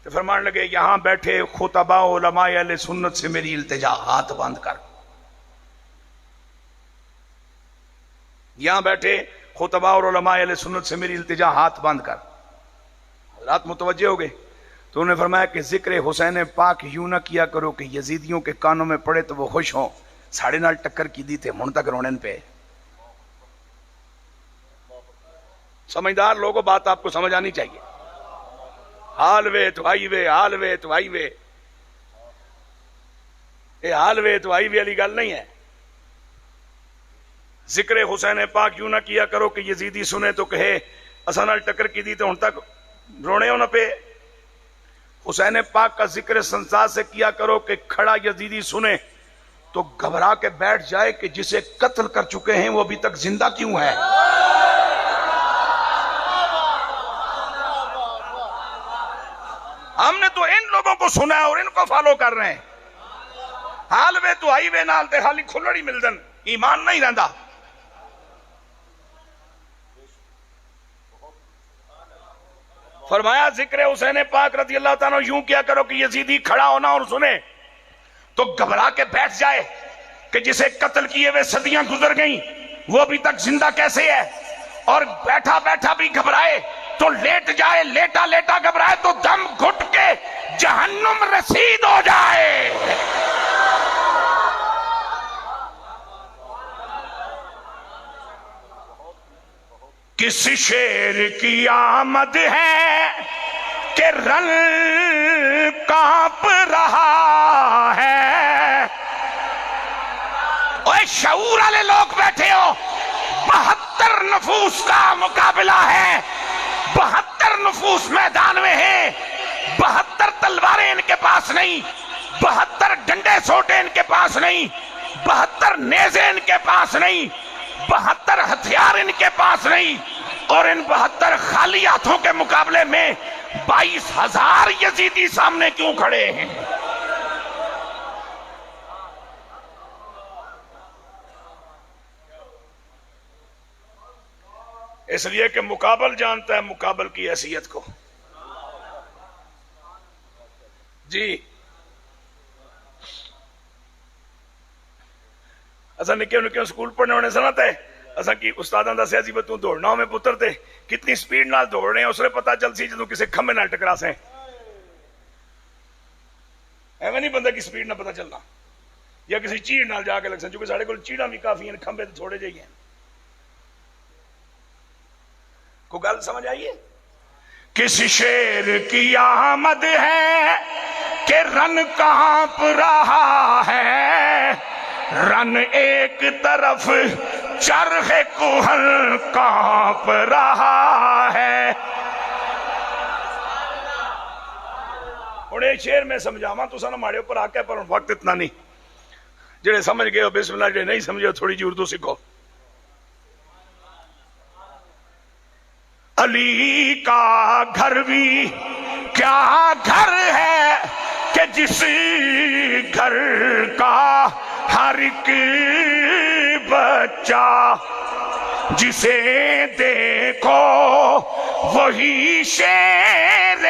تو فرمان لگے یہاں بیٹھے خطباء علماء اہل سنت سے میری التجا، ہاتھ بند کر۔ یہاں بیٹھے خطباء اور علماء اہل سنت سے میری التجا، ہاتھ بند کر۔ حضرات متوجہ ہو گئے تو انہوں نے فرمایا کہ ذکر حسین پاک یوں نہ کیا کرو کہ یزیدیوں کے کانوں میں پڑے تو وہ خوش ہوں، ساڑھے نال ٹکر کی دی تھے ہن تک رونن پہ۔ سمجھدار لوگوں بات آپ کو سمجھ آنی چاہیے۔ حال وے تو آئی وے، حال وے تو آئی وے، یہ حال وے تو آئی وے والی گل نہیں ہے۔ ذکر حسین پاک یوں نہ کیا کرو کہ یزیدی سنے تو کہے اساں نال ٹکر کی دی تو ہن تک رونے ہو نہ پہ۔ حسین پاک کا ذکر سنسار سے کیا کرو کہ کھڑا یزیدی سنے تو گھبرا کے بیٹھ جائے کہ جسے قتل کر چکے ہیں وہ ابھی تک زندہ کیوں ہے۔ ہم نے تو ان لوگوں کو سنا ہے اور ان کو فالو کر رہے ہیں۔ حال وے تو آئی وے نال تے خالی کھلڑی ملدن، ایمان نہیں رہندا۔ فرمایا ذکر حسین پاک رضی اللہ تعالیٰ یوں کیا کرو کہ یزیدی کھڑا ہونا اور سنے تو گھبرا کے بیٹھ جائے کہ جسے قتل کیے ہوئے صدیاں گزر گئیں وہ ابھی تک زندہ کیسے ہے، اور بیٹھا بیٹھا بھی گھبرائے تو لیٹ جائے، لیٹا لیٹا گھبرائے تو دم گھٹ کے جہنم رسید ہو جائے۔ کس شیر کی آمد ہے کہ رن کانپ رہا ہے۔ اوے شعور والے لوگ بیٹھے ہو، 72 نفوس کا مقابلہ ہے، 72 نفوس میدان میں ہیں، 72 تلواریں ان کے پاس نہیں، 72 ڈنڈے سوٹے ان کے پاس نہیں، 72 نیزے ان کے پاس نہیں، 72 ہتھیار ان کے پاس نہیں، اور ان 72 خالی ہاتھوں کے مقابلے میں 22,000 یزیدی سامنے کیوں کھڑے ہیں؟ اس لیے کہ مقابل جانتا ہے مقابل کی حیثیت کو۔ جی اصا نکے نکے سکول پڑھنے ہونے سنا ہے اصا کی استاداں دسیا سی تو دوڑنا میں پتر تے کتنی سپیڈ نال دوڑ رہے ہیں اس لیے پتا چل سی جدوں کسی کھمبے نال ٹکرا سے ایویں نہیں بندہ کی سپیڈ نہ پتا چلنا یا کسی چیڑ نال جا کے لگ سن چونکہ سارے کو چیڑاں بھی کافی ہیں کھمبے تو تھوڑے جہی ہیں کو گل سمجھ آئیے کس شیر کی آمد ہے کہ رن کانپ رہا ہے رن ایک طرف چرخ کوہل کانپ رہا ہے انہیں شیر میں سمجھاواں تو سنا ماڑے اوپر آکے پر وقت اتنا نہیں جڑے سمجھ گئے ہو بسم اللہ جڑے نہیں سمجھے تھوڑی جی اردو سیکھو علی کا گھر بھی کیا گھر ہے کہ جس گھر کا ہر ایک بچہ جسے دیکھو وہی شیر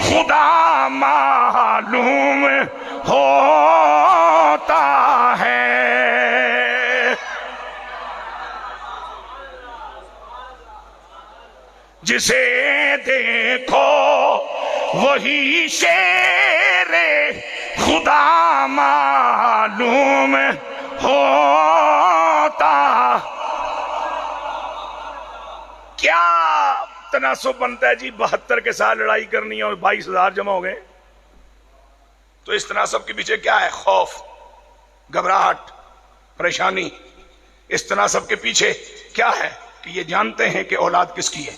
خدا معلوم ہوتا ہے جسے دیکھو وہی شیر خدا معلوم ہوتا کیا تناسب بنتا ہے جی 72 کے سال لڑائی کرنی ہے اور 22,000 جمع ہو گئے تو اس تناسب کے پیچھے کیا ہے خوف گھبراہٹ پریشانی اس تناسب کے پیچھے کیا ہے کہ یہ جانتے ہیں کہ اولاد کس کی ہے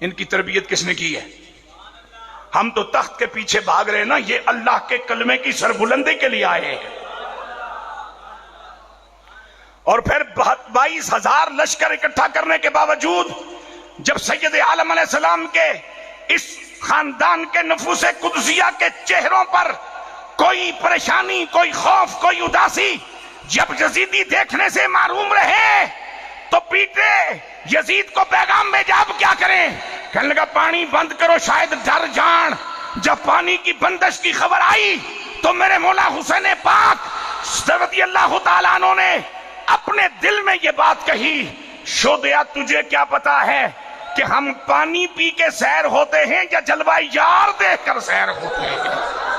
ان کی تربیت کس نے کی ہے ہم تو تخت کے پیچھے بھاگ رہے ہیں نا یہ اللہ کے کلمے کی سربلندی کے لیے آئے ہیں اور پھر 22,000 لشکر اکٹھا کرنے کے باوجود جب سید عالم علیہ السلام کے اس خاندان کے نفوس قدسیہ کے چہروں پر کوئی پریشانی کوئی خوف کوئی اداسی جب یزیدی دیکھنے سے معروم رہے تو پیٹے یزید کو پیغام بھیجا اب کیا کریں کہنے لگا پانی بند کرو شاید ڈر جان جب پانی کی بندش کی خبر آئی تو میرے مولا حسین پاک رضی اللہ تعالیٰ عنہ نے اپنے دل میں یہ بات کہی شودیا تجھے کیا پتا ہے کہ ہم پانی پی کے سیر ہوتے ہیں یا جلوہ یار دیکھ کر سیر ہوتے ہیں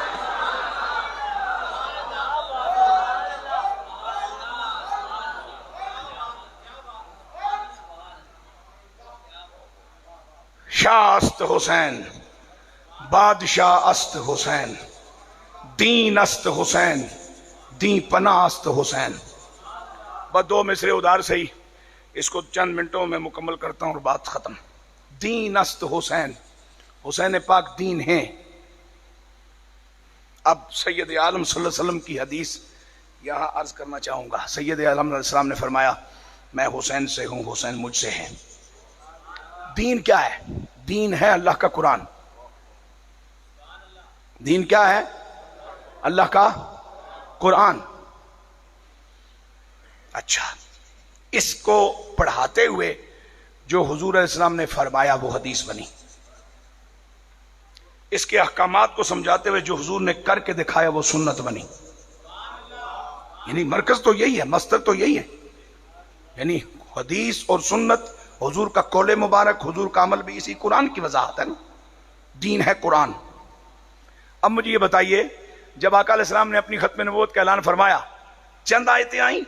شاہ است حسین بادشاہ است حسین دین است حسین دین پناہ است حسین بس 2 مصرے ادار سے ہی اس کو چند منٹوں میں مکمل کرتا ہوں اور بات ختم دین است حسین حسین پاک دین ہیں اب سید عالم صلی اللہ علیہ وسلم کی حدیث یہاں عرض کرنا چاہوں گا سید عالم علیہ السلام نے فرمایا میں حسین سے ہوں حسین مجھ سے ہیں دین کیا ہے دین ہے اللہ کا قرآن دین کیا ہے اللہ کا قرآن اچھا اس کو پڑھاتے ہوئے جو حضور علیہ السلام نے فرمایا وہ حدیث بنی اس کے احکامات کو سمجھاتے ہوئے جو حضور نے کر کے دکھایا وہ سنت بنی یعنی مرکز تو یہی ہے مصدر تو یہی ہے یعنی حدیث اور سنت حضور کا قول مبارک حضور کا عمل بھی اسی قرآن کی وضاحت ہے نا دین ہے قرآن اب مجھے یہ بتائیے جب آقا علیہ السلام نے اپنی ختم نبوت کا اعلان فرمایا چند آیتیں آئیں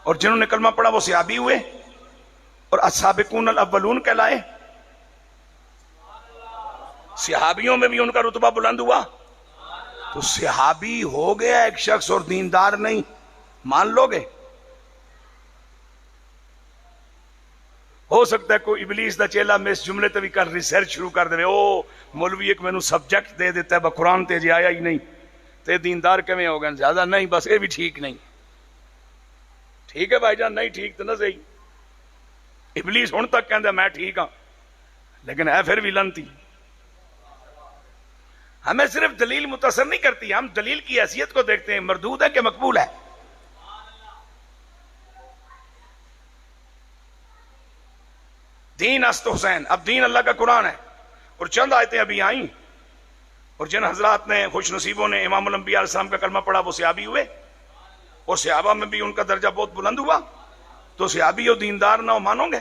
اور جنہوں نے کلمہ پڑھا وہ صحابی ہوئے اور السابقون الاولون کہلائے صحابیوں میں بھی ان کا رتبہ بلند ہوا تو صحابی ہو گیا ایک شخص اور دیندار نہیں مان لو گے ہو سکتا ہے کوئی ابلیس دا چیلا میں اس جملے تے بھی کر ریسرچ شروع کر دے او مولوی ایک مینوں سبجیکٹ دے دیتا ہے با قرآن تے جی آیا ہی نہیں تے دیندار کیویں ہو گئے زیادہ نہیں بس یہ بھی ٹھیک نہیں ٹھیک ہے بھائی جان نہیں ٹھیک تو نہ صحیح ابلیس ہن تک کہندا میں ٹھیک ہاں لیکن ہے پھر بھی لانتی ہمیں صرف دلیل متاثر نہیں کرتی ہم دلیل کی حیثیت کو دیکھتے ہیں مردود ہے کہ مقبول ہے دین است حسین اب دین اللہ کا قرآن ہے اور چند آیتیں ابھی آئیں اور جن حضرات نے خوش نصیبوں نے امام الانبیاء علیہ السلام کا کلمہ پڑھا وہ صحابی ہوئے، اور صحابہ میں بھی ان کا درجہ بہت بلند ہوا، تو صحابی اور دیندار نہ ہو مانو گے؟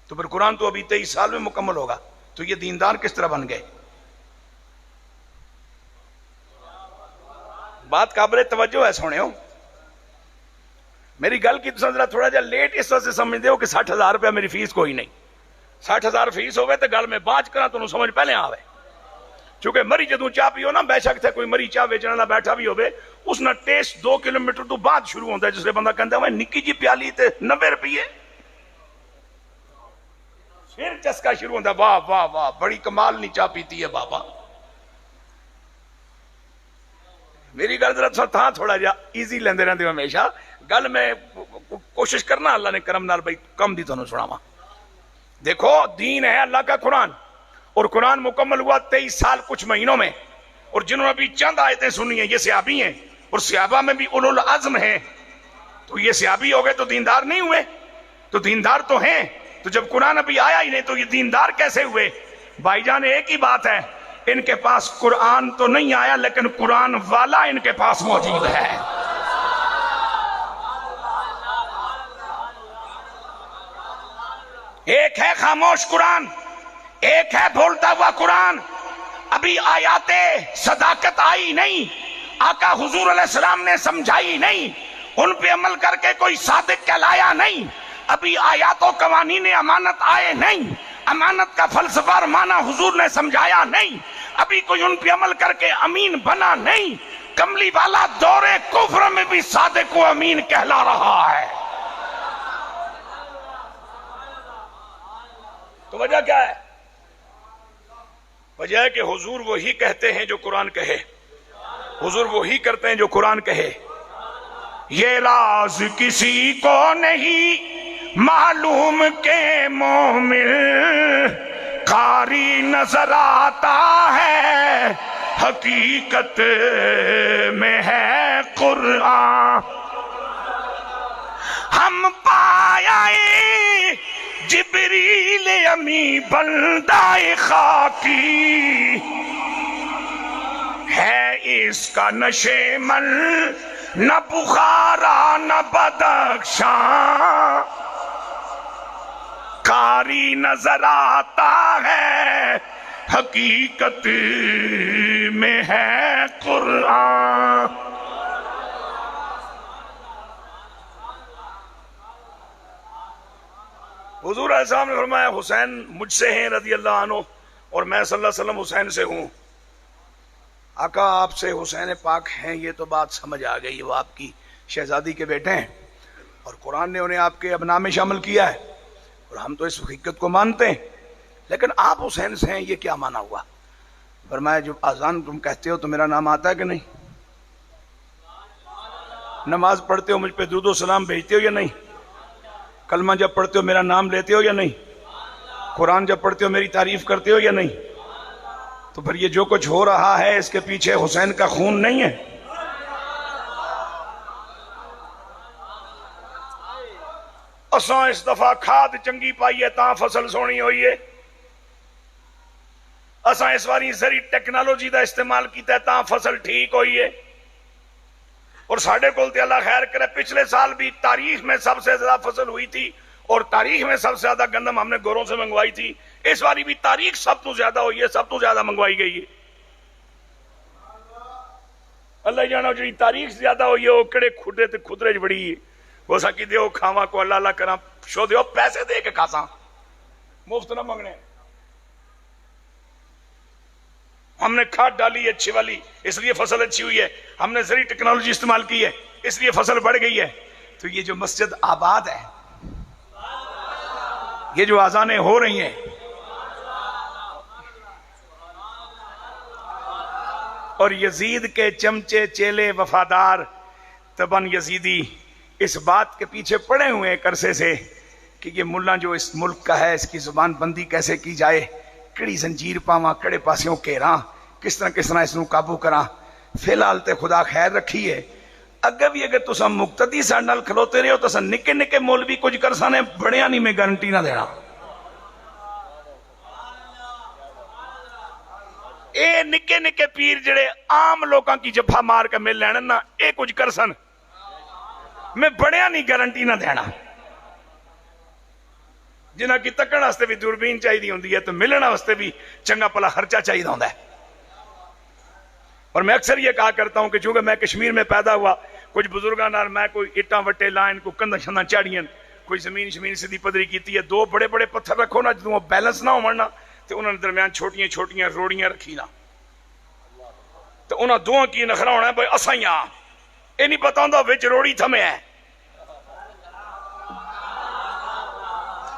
تو پھر قرآن تو ابھی 23 سال میں مکمل ہوگا، تو یہ دیندار کس طرح بن گئے؟ بات قابل توجہ ہے سونے ہو، میری گل کی ذرا تھوڑا جا لیٹ اس وجہ سے سمجھ دے ہو کہ 60,000 روپیہ میری فیس کوئی نہیں، 60,000 فیس ہوئے تو گل میں باج کرا تو سمجھ پہلے آوے، چونکہ مری جدوں چاہ پیو نا، بے شک تھے کوئی مری چاہ ویچنا بیٹھا بھی ہوئے اس نہ ٹیسٹ 2 کلومیٹر تو بعد شروع ہوتا ہے، جس لئے بندہ کہتا ہے نکی جی پیالی تے 90 روپیے، پھر چسکا شروع ہوتا ہے واہ واہ واہ بڑی کمال نہیں چاہ پیتی ہے بابا۔ میری گل ذرا تھا تھوڑا جا ایزی لیندے رہندے ہمیشہ، گل میں کوشش کرنا اللہ نے کرم نال بھائی کم دی تو سناواں۔ دیکھو دین ہے اللہ کا قرآن، اور قرآن مکمل ہوا 23 سال کچھ مہینوں میں، اور جنہوں نے بھی چند آیتیں سنی ہیں یہ صحابی ہیں، اور صحابہ میں بھی اولو العزم ہیں، تو یہ صحابی ہو گئے تو دیندار نہیں ہوئے؟ تو دیندار تو ہیں، تو جب قرآن ابھی آیا ہی نہیں تو یہ دیندار کیسے ہوئے؟ بھائی جان ایک ہی بات ہے، ان کے پاس قرآن تو نہیں آیا لیکن قرآن والا ان کے پاس موجود ہے۔ ایک ہے خاموش قرآن، ایک ہے بولتا ہوا قرآن۔ ابھی آیات صداقت آئی نہیں، آقا حضور علیہ السلام نے سمجھائی نہیں، ان پہ عمل کر کے کوئی صادق کہلایا نہیں، ابھی آیات و قوانین امانت آئے نہیں، امانت کا فلسفہ اور معنی حضور نے سمجھایا نہیں، ابھی کوئی ان پہ عمل کر کے امین بنا نہیں، کملی والا دور کفر میں بھی صادق و امین کہلا رہا ہے۔ تو وجہ کیا ہے؟ وجہ ہے کہ حضور وہی کہتے ہیں جو قرآن کہے، حضور وہی کرتے ہیں جو قرآن کہے۔ یہ راز کسی کو نہیں معلوم کہ مومن قاری نظر آتا ہے، حقیقت میں ہے قرآن۔ ہم پائے جبریل امی بندہ خاکی، ہے اس کا نشے من نہ بخارا نہ بدخشاں، قاری نظر آتا ہے حقیقت میں ہے قرآن۔ حضور علیہ السلام نے فرمایا حسین مجھ سے ہیں رضی اللہ عنہ، اور میں صلی اللہ علیہ وسلم حسین سے ہوں۔ آقا آپ سے حسین پاک ہیں یہ تو بات سمجھ آ گئی، وہ آپ کی شہزادی کے بیٹے ہیں، اور قرآن نے انہیں آپ کے ابناء میں شامل کیا ہے، اور ہم تو اس حقیقت کو مانتے ہیں، لیکن آپ حسین سے ہیں یہ کیا مانا ہوا؟ فرمایا جب اذان تم کہتے ہو تو میرا نام آتا ہے کہ نہیں؟ نماز پڑھتے ہو مجھ پہ درود و سلام بھیجتے ہو یا نہیں؟ کلمہ جب پڑھتے ہو میرا نام لیتے ہو یا نہیں؟ قرآن جب پڑھتے ہو میری تعریف کرتے ہو یا نہیں؟ تو پھر یہ جو کچھ ہو رہا ہے اس کے پیچھے حسین کا خون نہیں ہے؟ اساں اس دفعہ کھاد چنگی پائی ہے تاں فصل سونی ہوئی ہے، اساں اس باری زری ٹیکنالوجی دا استعمال کیتا ہے تاں فصل ٹھیک ہوئی ہے، اور ساڑھے کول تے اللہ خیر کرے پچھلے سال بھی تاریخ میں سب سے زیادہ فصل ہوئی تھی، اور تاریخ میں سب سے زیادہ گندم ہم نے گوروں سے منگوائی تھی، اس باری بھی تاریخ سب تو زیادہ ہوئی ہے، سب تو زیادہ منگوائی گئی ہے۔ اللہ جانا جی تاریخ زیادہ ہوئی ہے وہ کڑے کھڈے تے خدرے چ بڑی ہے، وہ سکی دیو کھاواں کو اللہ اللہ کراں شو دیو پیسے دے کے کھاساں، مفت نہ منگنے۔ ہم نے کھاد ڈالی اچھی والی اس لیے فصل اچھی ہوئی ہے، ہم نے زری ٹیکنالوجی استعمال کی ہے اس لیے فصل بڑھ گئی ہے۔ تو یہ جو مسجد آباد ہے، یہ جو اذانیں ہو رہی ہیں، اور یزید کے چمچے چیلے وفادار تبن یزیدی اس بات کے پیچھے پڑے ہوئے ایک عرصے سے کہ یہ ملا جو اس ملک کا ہے اس کی زبان بندی کیسے کی جائے، کڑی زنجیر پاواں کڑے پاسیوں کیراں، کس طرح اس نو قابو کراں۔ فی الحال تے خدا خیر رکھی ہے، اگر بھی اگر تساں مقتدی ساڈے نال کھلوتے رہے ہو تو نکے نکے مولوی کچھ کرسانے بڑیاں نہیں، میں گارنٹی نہ دینا۔ اے نکے نکے نکے پیر جڑے عام لوگاں کی جفا مار کے مل لین نا اے کچھ کر سن میں بڑیا نہیں گارنٹی نہ دینا جنہ کی تکڑ واسطے بھی دوربین چاہیے ہوندی ہے تو ملنا واسطے بھی چنگا پلا خرچہ چاہیے ہوندا ہے. اور میں اکثر یہ کہا کرتا ہوں کہ چونکہ میں کشمیر میں پیدا ہوا کچھ بزرگاں نال میں کوئی اٹاں وٹے لائن کو کندھاں شندھاں چاڑیاں کوئی زمین شمین سیدھی پدری کیتی ہے. دو بڑے بڑے پتھر رکھو نا جدوں بیلنس نہ ہون نا تے انہاں دے درمیان چھوٹیاں چھوٹیاں روڑیاں رکھی نا تے انہاں دوواں کی نخرا ہونا ہے بھئی اساں ہی آں اے نہیں پتہ ہوندا وچ روڑی تھمے ہے.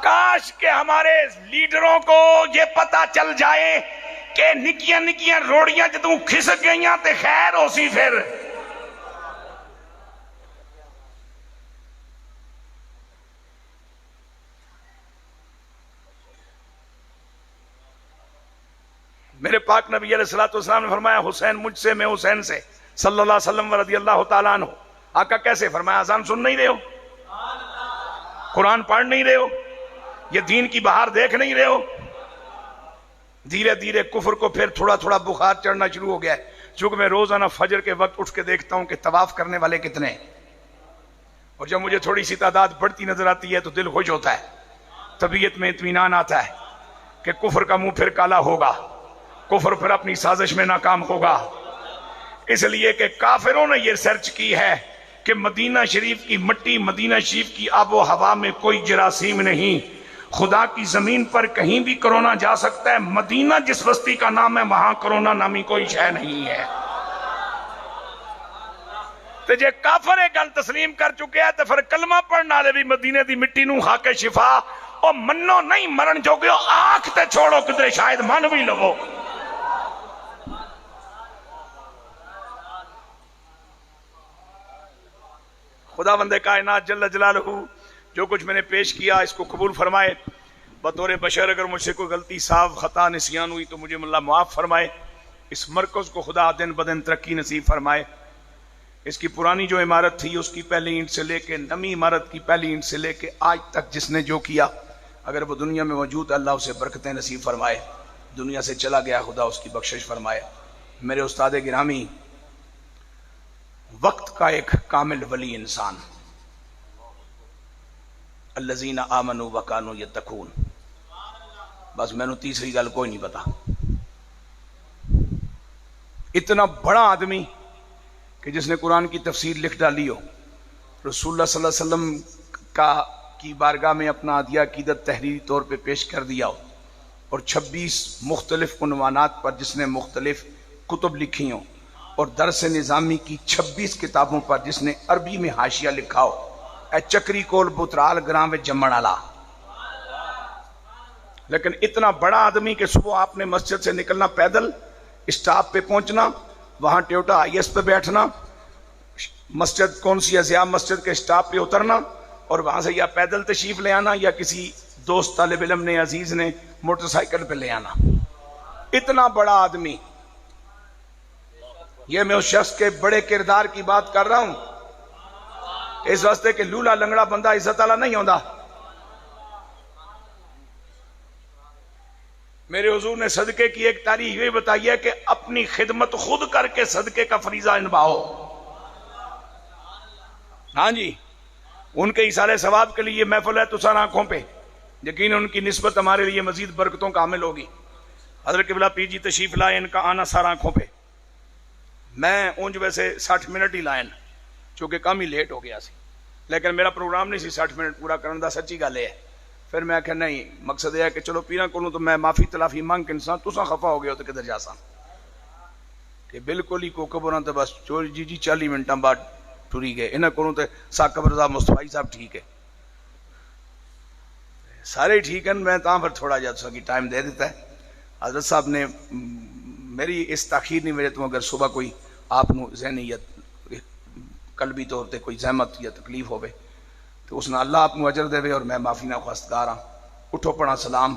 کاش کہ ہمارے لیڈروں کو یہ پتہ چل جائے کہ نکیاں نکیاں روڑیاں جدوں کھسک گئیاں تے خیر ہو سی. پھر میرے پاک نبی علیہ السلام نے فرمایا حسین مجھ سے میں حسین سے صلی اللہ علیہ وسلم رضی اللہ تعالیٰ عنہ. آقا کیسے؟ فرمایا اذان سن نہیں رہے ہو, قرآن پڑھ نہیں رہے ہو, یہ دین کی بہار دیکھ نہیں رہے ہو. دھیرے دھیرے کفر کو پھر تھوڑا تھوڑا بخار چڑھنا شروع ہو گیا ہے. چونکہ میں روزانہ فجر کے وقت اٹھ کے دیکھتا ہوں کہ طواف کرنے والے کتنے ہیں, اور جب مجھے تھوڑی سی تعداد بڑھتی نظر آتی ہے تو دل خوش ہوتا ہے, طبیعت میں اطمینان آتا ہے کہ کفر کا منہ پھر کالا ہوگا, کفر پھر اپنی سازش میں ناکام ہوگا. اس لیے کہ کافروں نے یہ ریسرچ کی ہے کہ مدینہ شریف کی مٹی, مدینہ شریف کی آب و ہوا میں کوئی جراثیم نہیں. خدا کی زمین پر کہیں بھی کرونا جا سکتا ہے, مدینہ جس بستی کا نام ہے وہاں کرونا نامی کوئی شے نہیں ہے. تو جے کافر ایک گل تسلیم کر چکے ہیں تو پھر کلمہ پڑھنے والے بھی مدینے دی مٹی نو کھا کے شفا او منو نہیں مرن جوگے آنکھ تے چھوڑو کدھر شاید من بھی لو. خدا بند کائنات جل جلالہ جو کچھ میں نے پیش کیا اس کو قبول فرمائے. بطور بشر اگر مجھ سے کوئی غلطی صاف خطا نسیان ہوئی تو مجھے اللہ معاف فرمائے. اس مرکز کو خدا دن بدن ترقی نصیب فرمائے. اس کی پرانی جو عمارت تھی اس کی پہلی اینٹ سے لے کے نئی عمارت کی پہلی اینٹ سے لے کے آج تک جس نے جو کیا اگر وہ دنیا میں موجود اللہ اسے برکتیں نصیب فرمائے. دنیا سے چلا گیا خدا اس کی بخشش فرمائے. میرے استاد گرامی, وقت کا ایک کامل ولی انسان, الذین آمنوا وکانوا یتقون. بس میں نے تیسری گل کوئی نہیں پتا. اتنا بڑا آدمی کہ جس نے قرآن کی تفسیر لکھ ڈالی ہو, رسول اللہ صلی اللہ علیہ وسلم کی بارگاہ میں اپنا عدیہ عقیدت تحریری طور پہ پیش کر دیا ہو, اور 26 مختلف عنوانات پر جس نے مختلف کتب لکھی ہوں, اور درس نظامی کی 26 کتابوں پر جس نے عربی میں حاشیہ لکھا ہو. اے چکری کول بترال گرام میں جمن والا. لیکن اتنا بڑا آدمی کہ صبح آپ نے مسجد سے نکلنا پیدل, اسٹاپ پہ پہنچنا, وہاں ٹیوٹا آئی ایس پہ بیٹھنا, مسجد کون سی ازیا مسجد کے اسٹاپ پہ اترنا, اور وہاں سے یا پیدل تشریف لے آنا یا کسی دوست طالب علم نے عزیز نے موٹر سائیکل پہ لے آنا. اتنا بڑا آدمی. یہ میں اس شخص کے بڑے کردار کی بات کر رہا ہوں اس واسطے کہ لولا لنگڑا بندہ عزت والا نہیں ہوندا. میرے حضور نے صدقے کی ایک تاریخ یہ بتائی ہے کہ اپنی خدمت خود کر کے صدقے کا فریضہ نبھاؤ. ہاں جی, ان کے ایصال ثواب کے لیے محفل ہے تو سر آنکھوں پہ, یقین ان کی نسبت ہمارے لیے مزید برکتوں کا حامل ہوگی. حضرت قبلہ پیر جی تشریف لائے, ان کا آنا سر آنکھوں پہ. میں اونج ویسے 60 منٹ ہی لائن چونکہ کم ہی لیٹ ہو گیا سی, لیکن میرا پروگرام نہیں سی 60 منٹ پورا کرنے دا, سچی گل ہے. پھر میں کہ نہیں, مقصد یہ ہے کہ چلو پیراں کولوں تو میں معافی تلافی مانگ کے انسان تساں خفا ہو گئے ہو تو کدھر جا ساں کہ بالکل ہی کوکبراں تے بس چوری جی 40 منٹاں بعد ٹری گئے. انہاں کولوں تے ثاقب رضا مصطفی صاحب ٹھیک ہے, سارے ٹھیک ہیں. میں تاں پھر تھوڑا جا تساں کی ٹائم دے دیتا ہے. حضرت صاحب نے میری اس تاخیر نہیں وجہ تو اگر صبح کوئی آپ نو ذہنیت قلبی طور تے کوئی زحمت یا تکلیف ہوئے تو اس نے اللہ آپ نو اجر دے اور میں معافی نہ خواستگار ہاں. اٹھو پڑھا سلام.